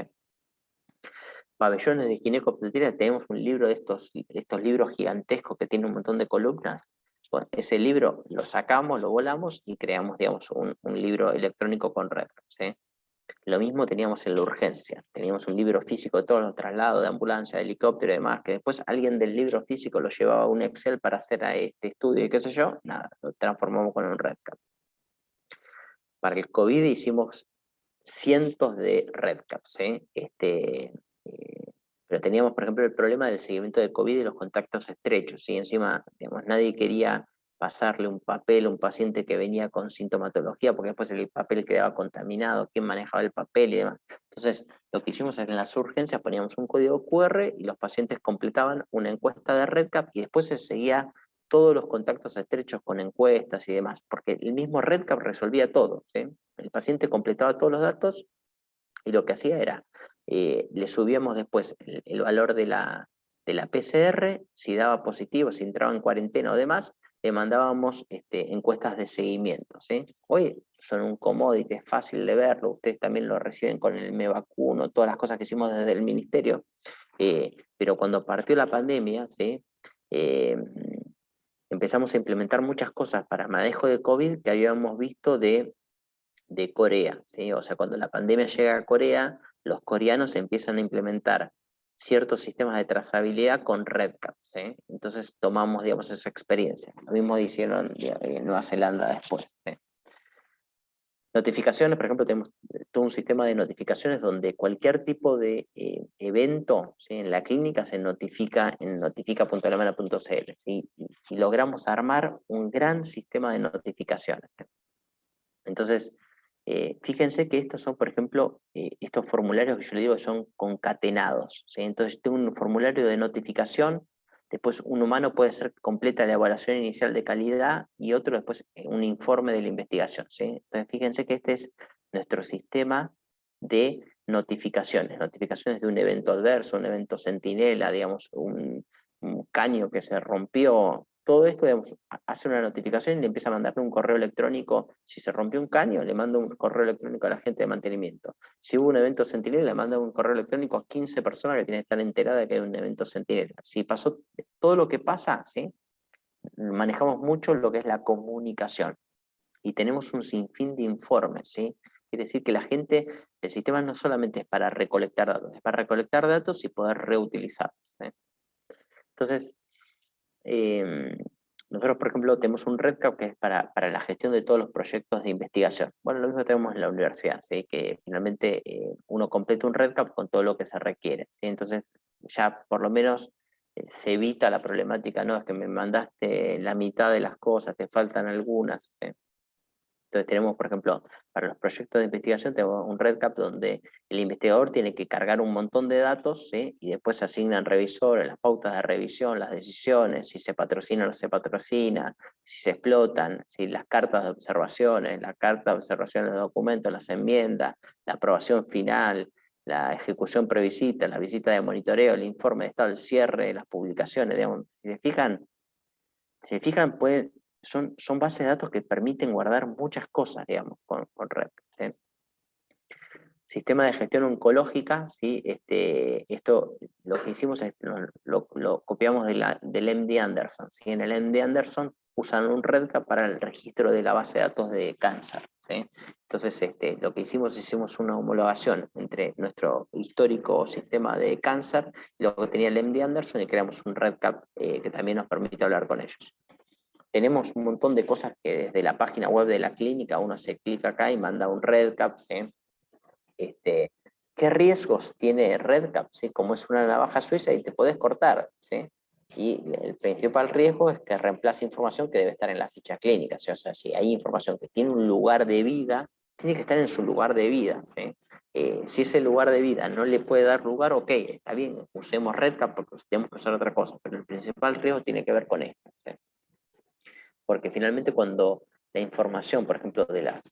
Pabellones de ginecobstetricia, tenemos un libro de estos libros gigantescos que tiene un montón de columnas. Bueno, ese libro lo sacamos, lo volamos y creamos, digamos, un libro electrónico con REDCap, ¿sí? Lo mismo teníamos en la urgencia. Teníamos un libro físico de todos los traslados de ambulancia, de helicóptero y demás, que después alguien del libro físico lo llevaba a un Excel para hacer este estudio y qué sé yo. Nada, lo transformamos con un REDCap. Para el COVID hicimos cientos de REDCaps, ¿sí? Pero teníamos, por ejemplo, el problema del seguimiento de COVID y los contactos estrechos, ¿sí? Encima, digamos, nadie quería pasarle un papel a un paciente que venía con sintomatología, porque después el papel quedaba contaminado, quién manejaba el papel y demás. Entonces, lo que hicimos en las urgencias, poníamos un código QR y los pacientes completaban una encuesta de REDCap y después se seguía todos los contactos estrechos con encuestas y demás, porque el mismo REDCap resolvía todo, ¿sí? El paciente completaba todos los datos y lo que hacía era, le subíamos después el valor de la PCR, si daba positivo, si entraba en cuarentena o demás, le mandábamos encuestas de seguimiento, ¿sí? Hoy son un commodity, es fácil de verlo, ustedes también lo reciben con el Me Vacuno, todas las cosas que hicimos desde el ministerio, pero cuando partió la pandemia, ¿sí? Empezamos a implementar muchas cosas para manejo de COVID que habíamos visto de Corea, ¿sí? O sea, cuando la pandemia llega a Corea, los coreanos empiezan a implementar ciertos sistemas de trazabilidad con REDCap, ¿sí? Entonces tomamos, digamos, esa experiencia. Lo mismo hicieron en Nueva Zelanda después, ¿sí? Notificaciones, por ejemplo, tenemos todo un sistema de notificaciones donde cualquier tipo de evento, ¿sí? En la clínica se notifica en notifica.alemana.cl, ¿sí? Y logramos armar un gran sistema de notificaciones, ¿sí? Entonces, fíjense que estos son, por ejemplo, estos formularios que yo les digo que son concatenados, ¿sí? Entonces, tengo un formulario de notificación, después un humano puede ser que completa la evaluación inicial de calidad y otro después un informe de la investigación, ¿sí? Entonces, fíjense que este es nuestro sistema de notificaciones de un evento adverso, un evento centinela, digamos, un caño que se rompió. Todo esto, digamos, hace una notificación y le empieza a mandarle un correo electrónico. Si se rompió un caño, le manda un correo electrónico a la gente de mantenimiento. Si hubo un evento centinela, le manda un correo electrónico a 15 personas que tienen que estar enteradas de que hay un evento centinela. Si pasó todo lo que pasa, ¿sí? Manejamos mucho lo que es la comunicación y tenemos un sinfín de informes, ¿sí? Quiere decir que la gente, el sistema no solamente es para recolectar datos, es para recolectar datos y poder reutilizarlos, ¿sí? Entonces, nosotros, por ejemplo, tenemos un REDCap que es para la gestión de todos los proyectos de investigación. Bueno, lo mismo tenemos en la universidad, ¿sí? Que finalmente uno completa un REDCap con todo lo que se requiere, ¿sí? Entonces, ya por lo menos se evita la problemática, no, es que me mandaste la mitad de las cosas, te faltan algunas, ¿sí? Entonces tenemos, por ejemplo, para los proyectos de investigación, tenemos un REDCap donde el investigador tiene que cargar un montón de datos, ¿sí? Y después se asignan revisores, las pautas de revisión, las decisiones, si se patrocina o no se patrocina, si se explotan, si las cartas de observaciones, la carta de observaciones de documentos, las enmiendas, la aprobación final, la ejecución previsita, la visita de monitoreo, el informe de estado, el cierre, las publicaciones, digamos. Si se fijan, son bases de datos que permiten guardar muchas cosas, digamos, con REDCap, ¿sí? Sistema de gestión oncológica, ¿sí? Esto lo que hicimos es, lo copiamos del MD Anderson, ¿sí? En el MD Anderson usan un REDCap para el registro de la base de datos de cáncer, ¿sí? Entonces, lo que hicimos una homologación entre nuestro histórico sistema de cáncer y lo que tenía el MD Anderson y creamos un REDCap que también nos permite hablar con ellos. Tenemos un montón de cosas que desde la página web de la clínica uno se clica acá y manda un REDCap, ¿sí? ¿Qué riesgos tiene REDCap? ¿Sí? Como es una navaja suiza y te podés cortar, ¿sí? Y el principal riesgo es que reemplace información que debe estar en la ficha clínica. ¿Sí? O sea, si hay información que tiene un lugar de vida, tiene que estar en su lugar de vida. ¿Sí? Si ese lugar de vida no le puede dar lugar, ok, está bien, usemos RedCap porque tenemos que usar otra cosa, pero el principal riesgo tiene que ver con esto. ¿Sí? Porque finalmente cuando la información, por ejemplo, de la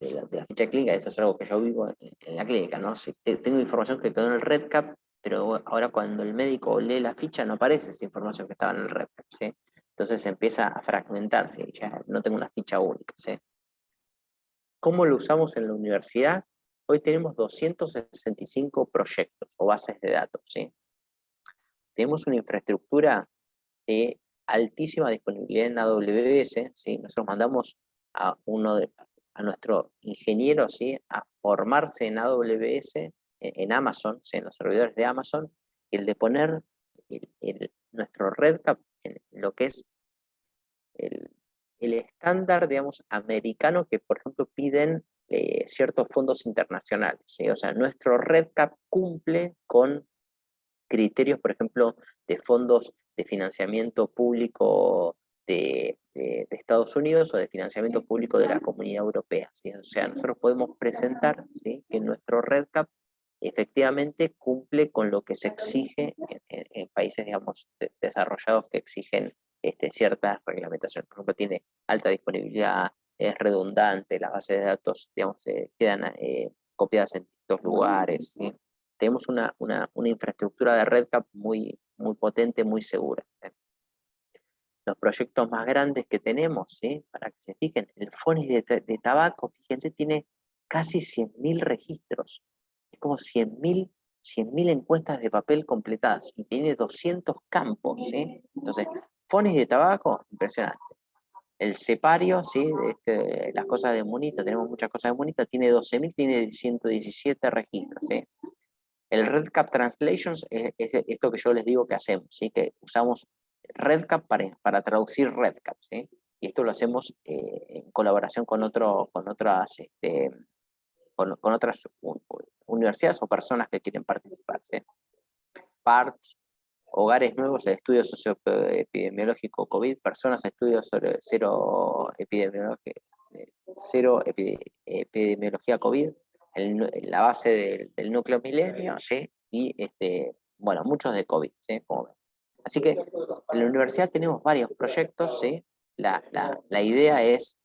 ficha clínica, eso es algo que yo vivo en la clínica, ¿no? Si tengo información que quedó en el RedCap, pero ahora cuando el médico lee la ficha no aparece esa información que estaba en el RedCap, ¿sí? Entonces se empieza a fragmentarse, ya no tengo una ficha única, ¿sí? ¿Cómo lo usamos en la universidad? Hoy tenemos 265 proyectos o bases de datos, ¿sí? Tenemos una infraestructura de altísima disponibilidad en AWS, ¿sí? Nosotros mandamos a nuestro ingeniero, ¿sí? A formarse en AWS, en Amazon, ¿sí? En los servidores de Amazon, y el de poner nuestro RedCap en lo que es el estándar, digamos, americano que, por ejemplo, piden ciertos fondos internacionales, ¿sí? O sea, nuestro RedCap cumple con criterios, por ejemplo, de fondos de financiamiento público de Estados Unidos o de financiamiento público de la Comunidad Europea, ¿sí? O sea, nosotros podemos presentar, ¿sí? Que nuestro RedCap efectivamente cumple con lo que se exige en países, digamos, desarrollados que exigen ciertas reglamentaciones. Por ejemplo, tiene alta disponibilidad, es redundante, las bases de datos, digamos, quedan copiadas en distintos lugares, ¿sí? Tenemos una infraestructura de RedCap muy, muy potente, muy segura. Los proyectos más grandes que tenemos, ¿sí? Para que se fijen, el FONIS de tabaco, fíjense, tiene casi 100.000 registros. Es como 100.000 encuestas de papel completadas y tiene 200 campos, ¿sí? Entonces, FONIS de tabaco, impresionante. El Cepario, ¿sí? Las cosas de Munita, tenemos muchas cosas de Munita, tiene 12.000, tiene 117 registros, ¿sí? El RedCap Translations es esto que yo les digo que hacemos, ¿sí? Que usamos RedCap para traducir RedCap, ¿sí? Y esto lo hacemos en colaboración con otras universidades o personas que quieren participar, ¿sí? PARTS, hogares nuevos, estudio socioepidemiológico COVID, personas, estudios sobre cero epidemiología COVID, la base del núcleo milenio, ¿sí? Y bueno, muchos de COVID, ¿sí? Así que en la universidad tenemos varios proyectos, ¿sí? La idea es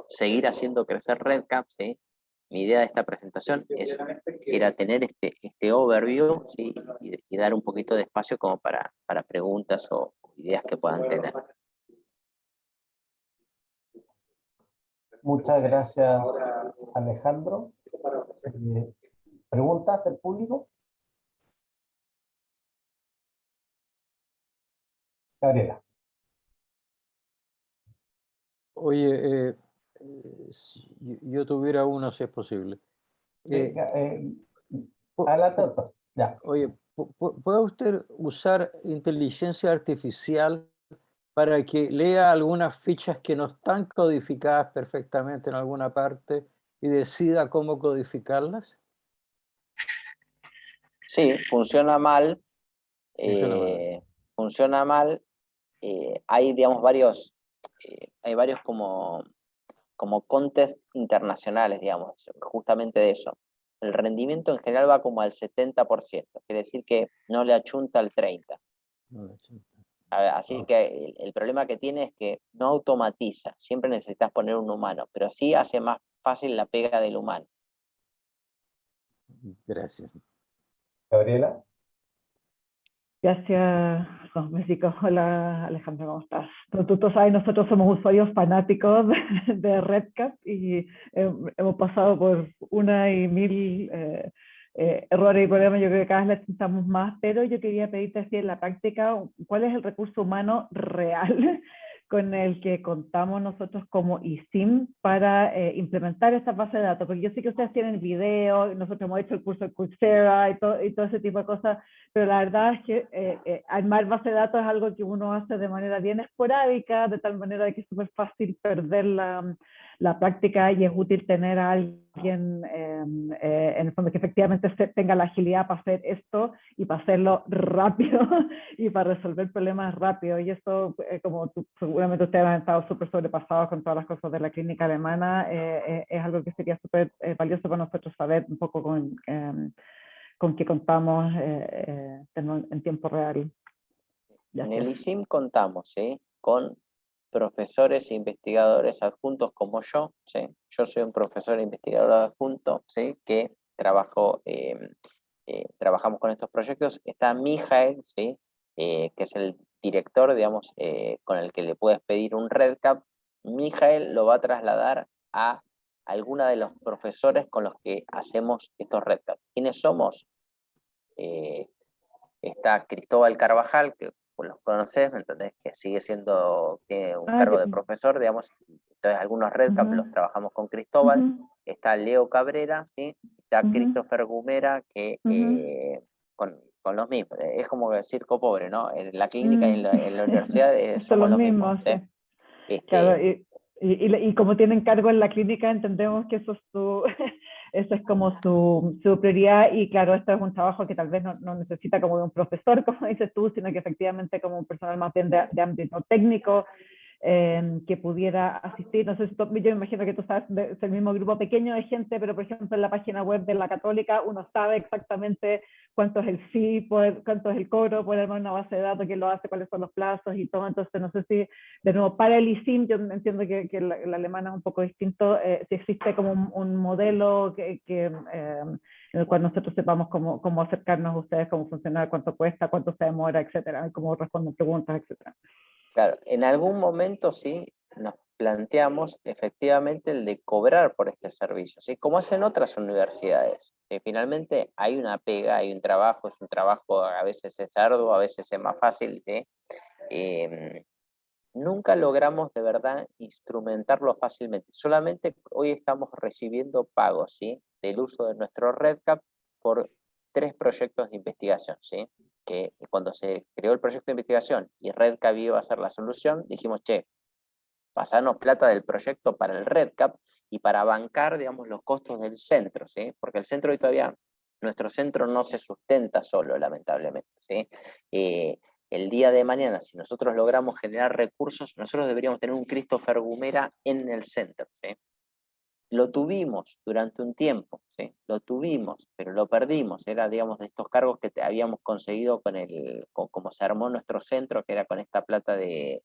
seguir haciendo crecer RedCap, ¿sí? Mi idea de esta presentación era tener este overview, ¿sí? Y dar un poquito de espacio como para preguntas o ideas que puedan tener. Muchas gracias, Alejandro. ¿Preguntas del público? Gabriela. Oye, si yo tuviera uno, si es posible. Sí, adelante, doctor. Ya. Oye, ¿puede usted usar inteligencia artificial para que lea algunas fichas que no están codificadas perfectamente en alguna parte y decida cómo codificarlas? Sí, funciona mal. Funciona mal. Funciona mal. Hay, digamos, hay varios como contests internacionales, digamos, justamente de eso. El rendimiento en general va como al 70%, quiere decir que no le achunta al 30%. Así que el problema que tiene es que no automatiza, siempre necesitas poner un humano, pero sí hace más fácil la pega del humano. Gracias. Gabriela. Gracias, México. Hola, Alejandro, ¿cómo estás? Tú sabes, nosotros somos usuarios fanáticos de RedCap y hemos pasado por una y mil errores y problemas. Yo creo que cada vez le intentamos más, pero yo quería pedirte así en la práctica, ¿cuál es el recurso humano real con el que contamos nosotros como ISIM para implementar esta base de datos? Porque yo sé que ustedes tienen video, nosotros hemos hecho el curso de Coursera y todo ese tipo de cosas, pero la verdad es que armar base de datos es algo que uno hace de manera bien esporádica, de tal manera que es súper fácil perder la práctica y es útil tener a alguien en el fondo que efectivamente tenga la agilidad para hacer esto y para hacerlo rápido y para resolver problemas rápido. Y esto, como seguramente ustedes han estado súper sobrepasados con todas las cosas de la clínica alemana, es algo que sería súper valioso para nosotros saber un poco con qué contamos en tiempo real. En el ISIM contamos, ¿sí?, con profesores e investigadores adjuntos como yo, ¿sí? Yo soy un profesor e investigador adjunto, ¿sí?, que trabajamos con estos proyectos. Está Mijael, ¿sí?, que es el director, digamos, con el que le puedes pedir un REDCap. Mijael lo va a trasladar a alguna de los profesores con los que hacemos estos REDCap. ¿Quiénes somos? Está Cristóbal Carvajal, que pues los conoces, ¿me entendés? Que tiene un cargo de profesor, digamos. Entonces algunos REDCap los trabajamos con Cristóbal. Está Leo Cabrera, ¿sí? Está Christopher Gumera, que con los mismos. Es como el circo pobre, ¿no? En la clínica y en la universidad somos los mismos, ¿sí? Claro, y como tienen cargo en la clínica, entendemos que eso es eso es como su prioridad, y claro, esto es un trabajo que tal vez no necesita como de un profesor, como dices tú, sino que efectivamente como un personal más bien de ámbito técnico, que pudiera asistir. No sé si yo me imagino que tú sabes, es el mismo grupo pequeño de gente, pero por ejemplo en la página web de la Católica uno sabe exactamente cuánto es el fee, cuánto es el cobro, puede armar una base de datos, quién lo hace, cuáles son los plazos y todo. Entonces no sé si, de nuevo, para el ISIM, yo entiendo que el alemán es un poco distinto, si existe como un modelo en el cual nosotros sepamos cómo acercarnos a ustedes, cómo funcionar, cuánto cuesta, cuánto se demora, etcétera, cómo responden preguntas, etcétera. Claro, en algún momento sí nos planteamos efectivamente el de cobrar por este servicio, ¿sí?, como hacen otras universidades. Finalmente hay una pega, hay un trabajo, es un trabajo, a veces es arduo, a veces es más fácil, ¿sí? Nunca logramos de verdad instrumentarlo fácilmente. Solamente hoy estamos recibiendo pagos, ¿sí?, del uso de nuestro REDCap por 3 proyectos de investigación, ¿sí? Que cuando se creó el proyecto de investigación y REDCap iba a ser la solución, dijimos, che, pasarnos plata del proyecto para el REDCap y para bancar, digamos, los costos del centro, ¿sí? Porque el centro hoy todavía, nuestro centro no se sustenta solo, lamentablemente, ¿sí? El día de mañana, si nosotros logramos generar recursos, nosotros deberíamos tener un Christopher Gumera en el centro, ¿sí? Lo tuvimos durante un tiempo, ¿sí? Lo tuvimos, pero lo perdimos. Era, digamos, de estos cargos que habíamos conseguido como se armó nuestro centro, que era con esta plata del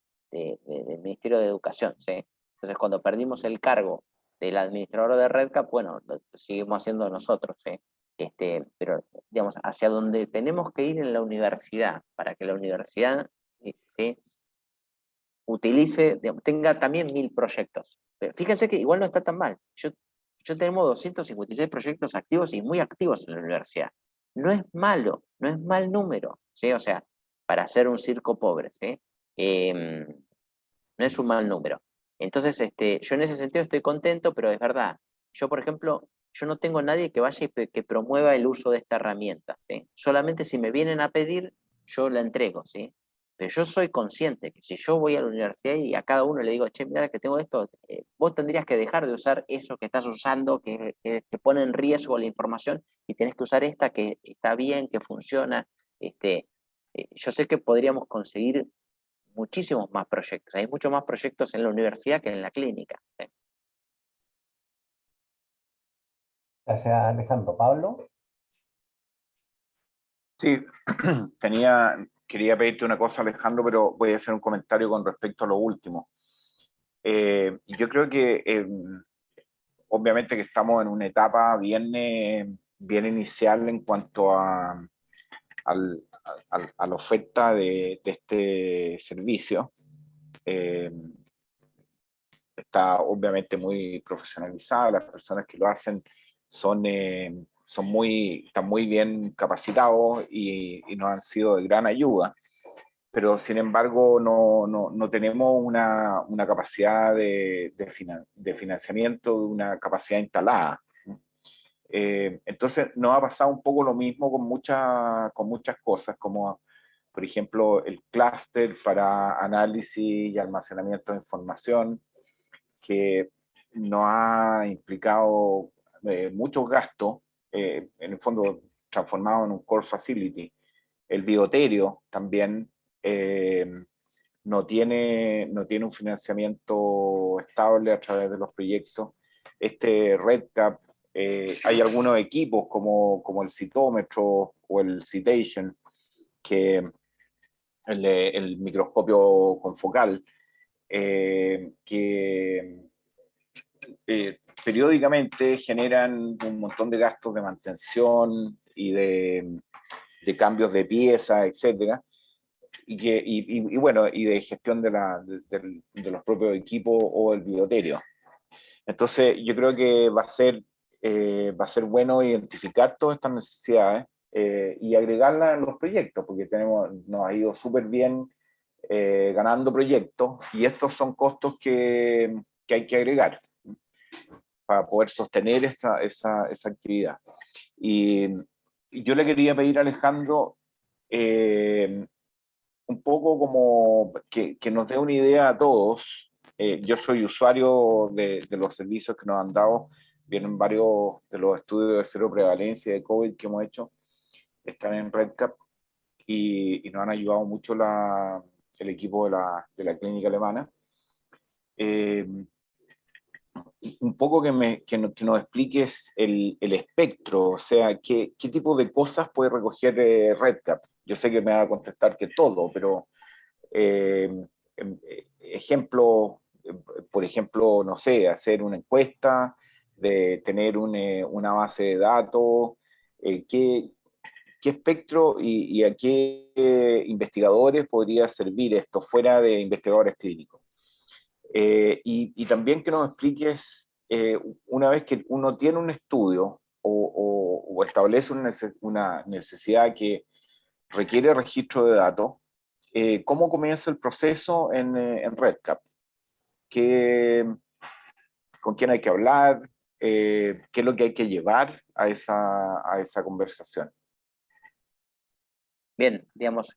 Ministerio de Educación, ¿sí? Entonces, cuando perdimos el cargo del administrador de REDCap, bueno, lo seguimos haciendo nosotros, ¿sí? Pero, digamos, hacia donde tenemos que ir en la universidad, para que la universidad, ¿sí?, utilice, digamos, tenga también 1000 proyectos. Pero fíjense que igual no está tan mal. Yo tenemos 256 proyectos activos y muy activos en la universidad. No es malo, no es mal número, ¿sí? O sea, para hacer un circo pobre, ¿sí? No es un mal número. Entonces, yo en ese sentido estoy contento, pero es verdad. Yo, por ejemplo, yo no tengo nadie que vaya y que promueva el uso de esta herramienta, ¿sí? Solamente si me vienen a pedir, yo la entrego, ¿sí? Pero yo soy consciente que si yo voy a la universidad y a cada uno le digo, che, mira que tengo esto, vos tendrías que dejar de usar eso que estás usando, que pone en riesgo la información, y tenés que usar esta que está bien, que funciona. Yo sé que podríamos conseguir muchísimos más proyectos. Hay muchos más proyectos en la universidad que en la clínica, ¿sí? Gracias, Alejandro. Pablo. Sí, quería pedirte una cosa, Alejandro, pero voy a hacer un comentario con respecto a lo último. Yo creo que obviamente que estamos en una etapa bien inicial en cuanto a la oferta de este servicio. Está obviamente muy profesionalizada, las personas que lo hacen están muy bien capacitados y nos han sido de gran ayuda, pero sin embargo no tenemos una capacidad de financiamiento, una capacidad instalada. Entonces nos ha pasado un poco lo mismo con muchas cosas, como por ejemplo el clúster para análisis y almacenamiento de información, que nos ha implicado muchos gastos, en el fondo transformado en un core facility. El bioterio también no tiene un financiamiento estable a través de los proyectos. Este RedCap, hay algunos equipos como el citómetro o el citation, que el microscopio confocal, que periódicamente generan un montón de gastos de mantención y de cambios de piezas, etcétera, y bueno, y de gestión de los propios equipos o el bioterio. Entonces, yo creo que va a ser bueno identificar todas estas necesidades y agregarlas en los proyectos, porque nos ha ido súper bien ganando proyectos, y estos son costos que hay que agregar para poder sostener esa actividad. Y yo le quería pedir a Alejandro un poco como que nos dé una idea a todos. Yo soy usuario de los servicios que nos han dado, vienen varios de los estudios de cero prevalencia de COVID que hemos hecho, están en RedCap, y nos han ayudado mucho el equipo de la clínica alemana. Un poco que nos expliques el espectro, o sea, qué tipo de cosas puede recoger RedCap. Yo sé que me va a contestar que todo, pero ejemplo, por ejemplo, no sé, hacer una encuesta, de tener una base de datos, qué espectro y a qué investigadores podría servir esto fuera de investigadores clínicos. Y también que nos expliques, una vez que uno tiene un estudio o establece una necesidad que requiere registro de datos, ¿cómo comienza el proceso en RedCap? ¿Con quién hay que hablar? ¿Qué es lo que hay que llevar a esa conversación? Bien, digamos,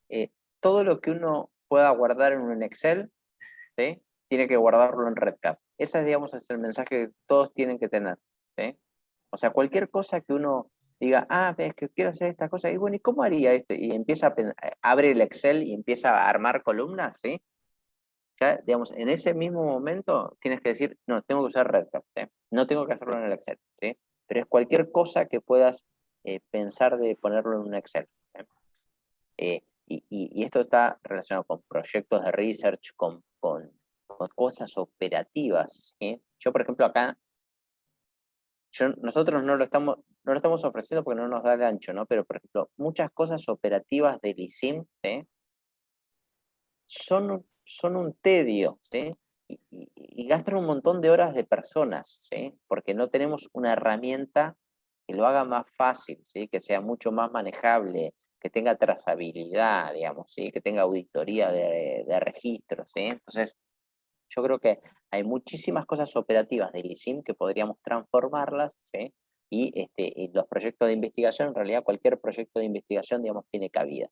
todo lo que uno pueda guardar en un Excel, ¿sí?, tiene que guardarlo en RedCap. Ese, digamos, es el mensaje que todos tienen que tener, ¿sí? O sea, cualquier cosa que uno diga, es que quiero hacer esta cosa, y bueno, ¿y cómo haría esto? Y empieza abre el Excel y empieza a armar columnas, ¿sí? Ya, digamos, en ese mismo momento tienes que decir, no, tengo que usar RedCap, ¿sí? No tengo que hacerlo en el Excel, ¿sí? Pero es cualquier cosa que puedas pensar de ponerlo en un Excel, ¿sí? Y esto está relacionado con proyectos de research, con cosas operativas, ¿sí? Yo, por ejemplo, acá, nosotros no lo estamos ofreciendo porque no nos da el ancho, ¿no? Pero, por ejemplo, muchas cosas operativas del ISIM, ¿sí?, son un tedio, ¿sí? Y gastan un montón de horas de personas, ¿sí? Porque no tenemos una herramienta que lo haga más fácil, ¿sí? Que sea mucho más manejable, que tenga trazabilidad, digamos, ¿sí? Que tenga auditoría de registros, ¿sí? Entonces, yo creo que hay muchísimas cosas operativas del ISIM que podríamos transformarlas, ¿sí? Y los proyectos de investigación, en realidad cualquier proyecto de investigación, digamos, tiene cabida.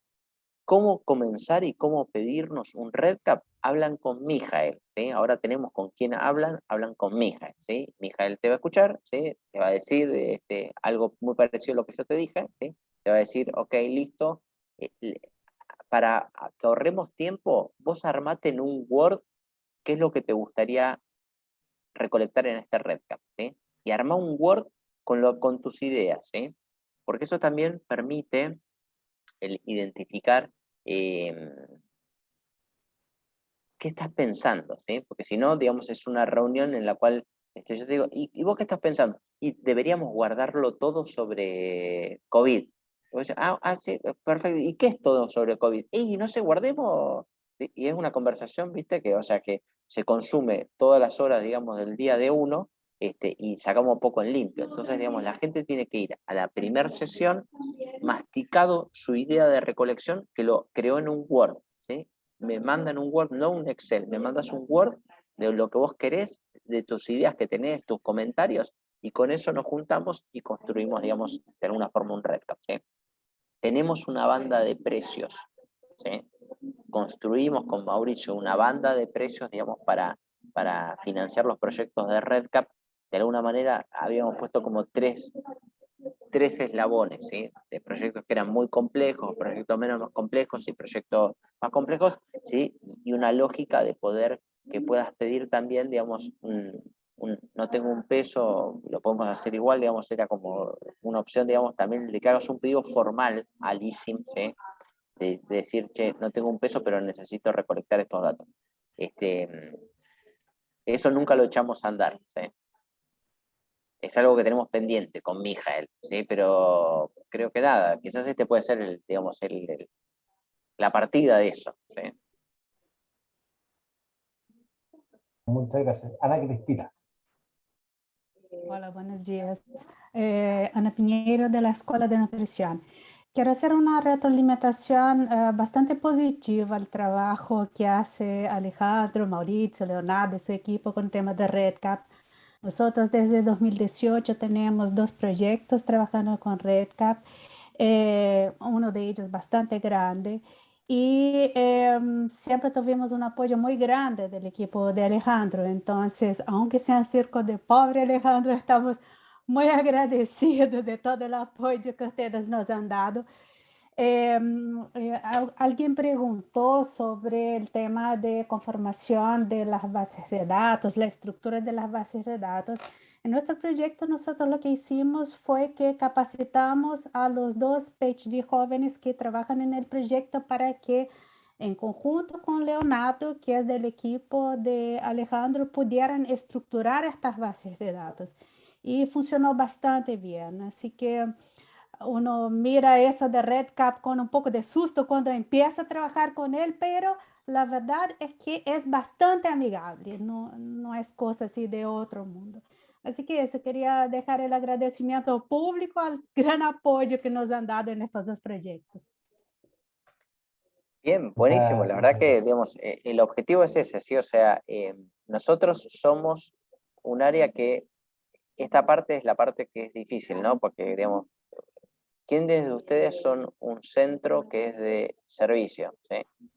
¿Cómo comenzar y cómo pedirnos un RedCap? Hablan con Mijael, ¿sí? Ahora tenemos con quién hablan con Mijael, ¿sí? Mijael te va a escuchar, ¿sí? Te va a decir algo muy parecido a lo que yo te dije, ¿sí? Te va a decir, ok, listo. Para que ahorremos tiempo, vos armate en un Word qué es lo que te gustaría recolectar en este RedCap, ¿sí? Y arma un Word con tus ideas, ¿sí? Porque eso también permite el identificar qué estás pensando, ¿sí? Porque si no, digamos, es una reunión en la cual yo te digo, ¿y vos qué estás pensando? Y deberíamos guardarlo todo sobre COVID. Y vos decís, sí, perfecto. ¿Y qué es todo sobre COVID? Y no sé, guardemos. Y es una conversación, ¿viste? Que, o sea, que se consume todas las horas, digamos, del día de uno, y sacamos un poco en limpio. Entonces, digamos, la gente tiene que ir a la primera sesión masticado su idea de recolección, que lo creó en un Word, ¿sí? Me mandan un Word, no un Excel, me mandas un Word de lo que vos querés, de tus ideas que tenés, tus comentarios, y con eso nos juntamos y construimos, digamos, de alguna forma un RedCap, ¿sí? Tenemos una banda de precios, ¿sí? Construimos con Mauricio una banda de precios, digamos, para para financiar los proyectos de RedCap, de alguna manera habíamos puesto como tres eslabones, ¿sí? De proyectos que eran muy complejos, proyectos menos complejos y proyectos más complejos, ¿sí? Y una lógica de poder que puedas pedir también, digamos, no tengo un peso, lo podemos hacer igual, digamos, era como una opción, digamos, también de que hagas un pedido formal al ISIM, ¿sí? De decir, che, no tengo un peso, pero necesito recolectar estos datos. Eso nunca lo echamos a andar, ¿sí? Es algo que tenemos pendiente con Mijael, ¿sí? Pero creo que nada, quizás este puede ser digamos, la partida de eso, ¿sí? Muchas gracias. Ana Cristina. Hola, buenos días. Ana Piñeiro, de la Escuela de Nutrición. Quiero hacer una retroalimentación bastante positiva al trabajo que hace Alejandro, Mauricio, Leonardo y su equipo con temas de RedCap. Nosotros desde 2018 tenemos 2 proyectos trabajando con RedCap, uno de ellos bastante grande, y siempre tuvimos un apoyo muy grande del equipo de Alejandro. Entonces, aunque sea un circo de pobre Alejandro, estamos muy agradecidos de todo el apoyo que ustedes nos han dado. Alguien preguntó sobre el tema de conformación de las bases de datos, la estructura de las bases de datos. En nuestro proyecto nosotros lo que hicimos fue que capacitamos a los 2 PhD jóvenes que trabajan en el proyecto para que en conjunto con Leonardo, que es del equipo de Alejandro, pudieran estructurar estas bases de datos. Y funcionó bastante bien, así que uno mira eso de RedCap con un poco de susto cuando empieza a trabajar con él, pero la verdad es que es bastante amigable, no es cosa así de otro mundo. Así que eso, quería dejar el agradecimiento público al gran apoyo que nos han dado en estos 2 proyectos. Bien, buenísimo. La verdad que, digamos, el objetivo es ese, ¿sí? O sea, nosotros somos un área que, esta parte es la parte que es difícil, ¿no? Porque, digamos, ¿quiénes de ustedes son un centro que es de servicio? ¿Sí?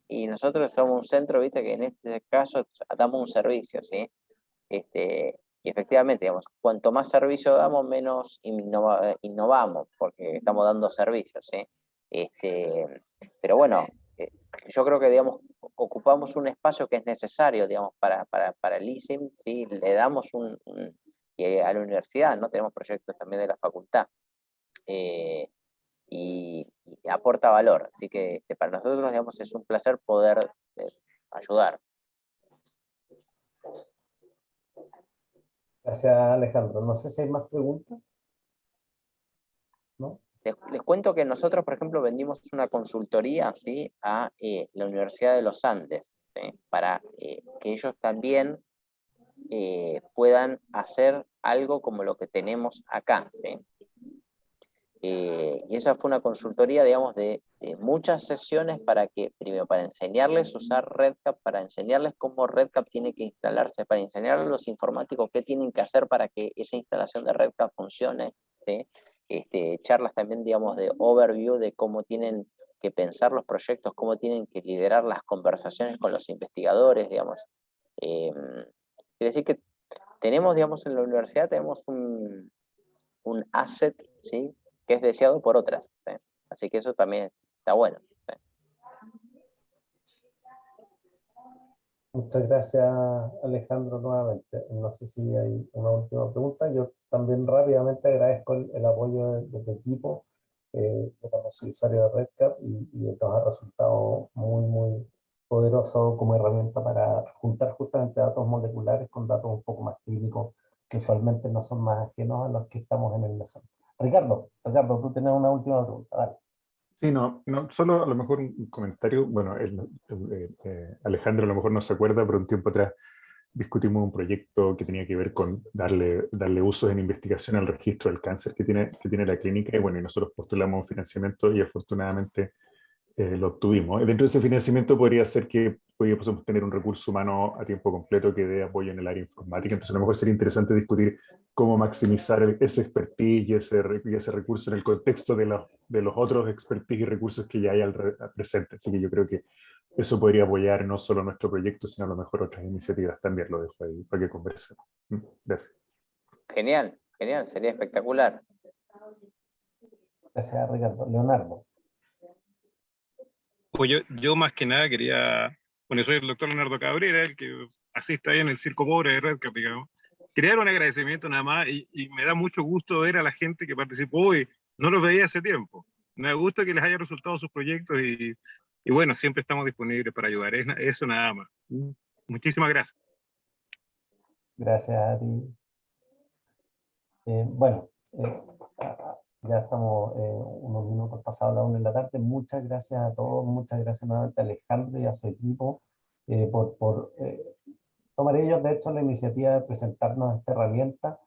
Y nosotros somos un centro, viste, que en este caso damos un servicio, ¿sí? Y efectivamente, digamos, cuanto más servicio damos, menos innovamos, porque estamos dando servicios, ¿sí? Pero bueno, yo creo que, digamos, ocupamos un espacio que es necesario, digamos, para el ISIM, ¿sí? Le damos y a la universidad, ¿no? Tenemos proyectos también de la facultad. Y aporta valor. Así que para nosotros, digamos, es un placer poder ayudar. Gracias, Alejandro. No sé si hay más preguntas. ¿No? Les cuento que nosotros, por ejemplo, vendimos una consultoría, ¿sí? A la Universidad de los Andes, ¿sí? Para que ellos también puedan hacer algo como lo que tenemos acá, ¿sí? Y esa fue una consultoría, digamos, de muchas sesiones para que, primero, para enseñarles a usar RedCap, para enseñarles cómo RedCap tiene que instalarse, para enseñarles a los informáticos qué tienen que hacer para que esa instalación de RedCap funcione, ¿sí? Charlas también, digamos, de overview de cómo tienen que pensar los proyectos, cómo tienen que liderar las conversaciones con los investigadores, digamos. Quiere decir que tenemos, digamos, en la universidad tenemos un asset, ¿sí? Que es deseado por otras, ¿sí? Así que eso también está bueno, ¿sí? Muchas gracias, Alejandro, nuevamente. No sé si hay una última pregunta. Yo también rápidamente agradezco el apoyo de tu equipo. Yo también soy usuario de RedCap y esto ha resultado muy poderoso como herramienta para juntar justamente datos moleculares con datos un poco más clínicos que usualmente no son más ajenos a los que estamos en el mesón. Ricardo, tú tienes una última pregunta. Dale. Sí, no, solo a lo mejor un comentario. Bueno, Alejandro a lo mejor no se acuerda, pero un tiempo atrás discutimos un proyecto que tenía que ver con darle usos en investigación al registro del cáncer que tiene la clínica, y bueno, y nosotros postulamos un financiamiento y afortunadamente lo obtuvimos. Dentro de ese financiamiento podría ser que pudiésemos tener un recurso humano a tiempo completo que dé apoyo en el área informática. Entonces a lo mejor sería interesante discutir cómo maximizar ese expertise y ese recurso en el contexto de los otros expertise y recursos que ya hay al presente. Así que yo creo que eso podría apoyar no solo nuestro proyecto, sino a lo mejor otras iniciativas. También lo dejo ahí para que conversemos. Gracias. Genial, genial, sería espectacular. Gracias, Ricardo. Leonardo. Pues yo más que nada quería, bueno, soy el doctor Leonardo Cabrera, el que asiste ahí en el Circo Pobre de RedCap, digamos. Quería dar un agradecimiento nada más y me da mucho gusto ver a la gente que participó y no los veía hace tiempo. Me gusta que les haya resultado sus proyectos y bueno, siempre estamos disponibles para ayudar. Eso nada más. Muchísimas gracias. Gracias a ti. Bueno, ya estamos unos minutos pasados la 1 de la tarde. Muchas gracias a todos, muchas gracias nuevamente a Alejandro y a su equipo por tomar ellos, de hecho, la iniciativa de presentarnos esta herramienta.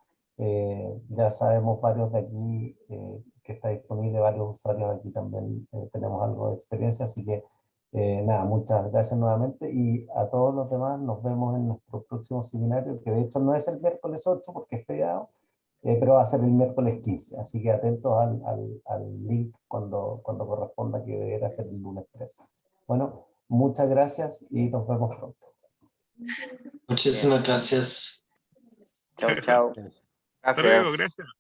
Ya sabemos varios de aquí que está disponible, varios usuarios aquí también tenemos algo de experiencia, así que nada, muchas gracias nuevamente y a todos los demás nos vemos en nuestro próximo seminario, que de hecho no es el miércoles 8 porque es feriado, pero va a ser el miércoles 15, así que atentos al link cuando corresponda, que deberá ser el lunes 13. Bueno, muchas gracias y nos vemos pronto. Muchísimas gracias. Chao, chao. Hasta luego, gracias.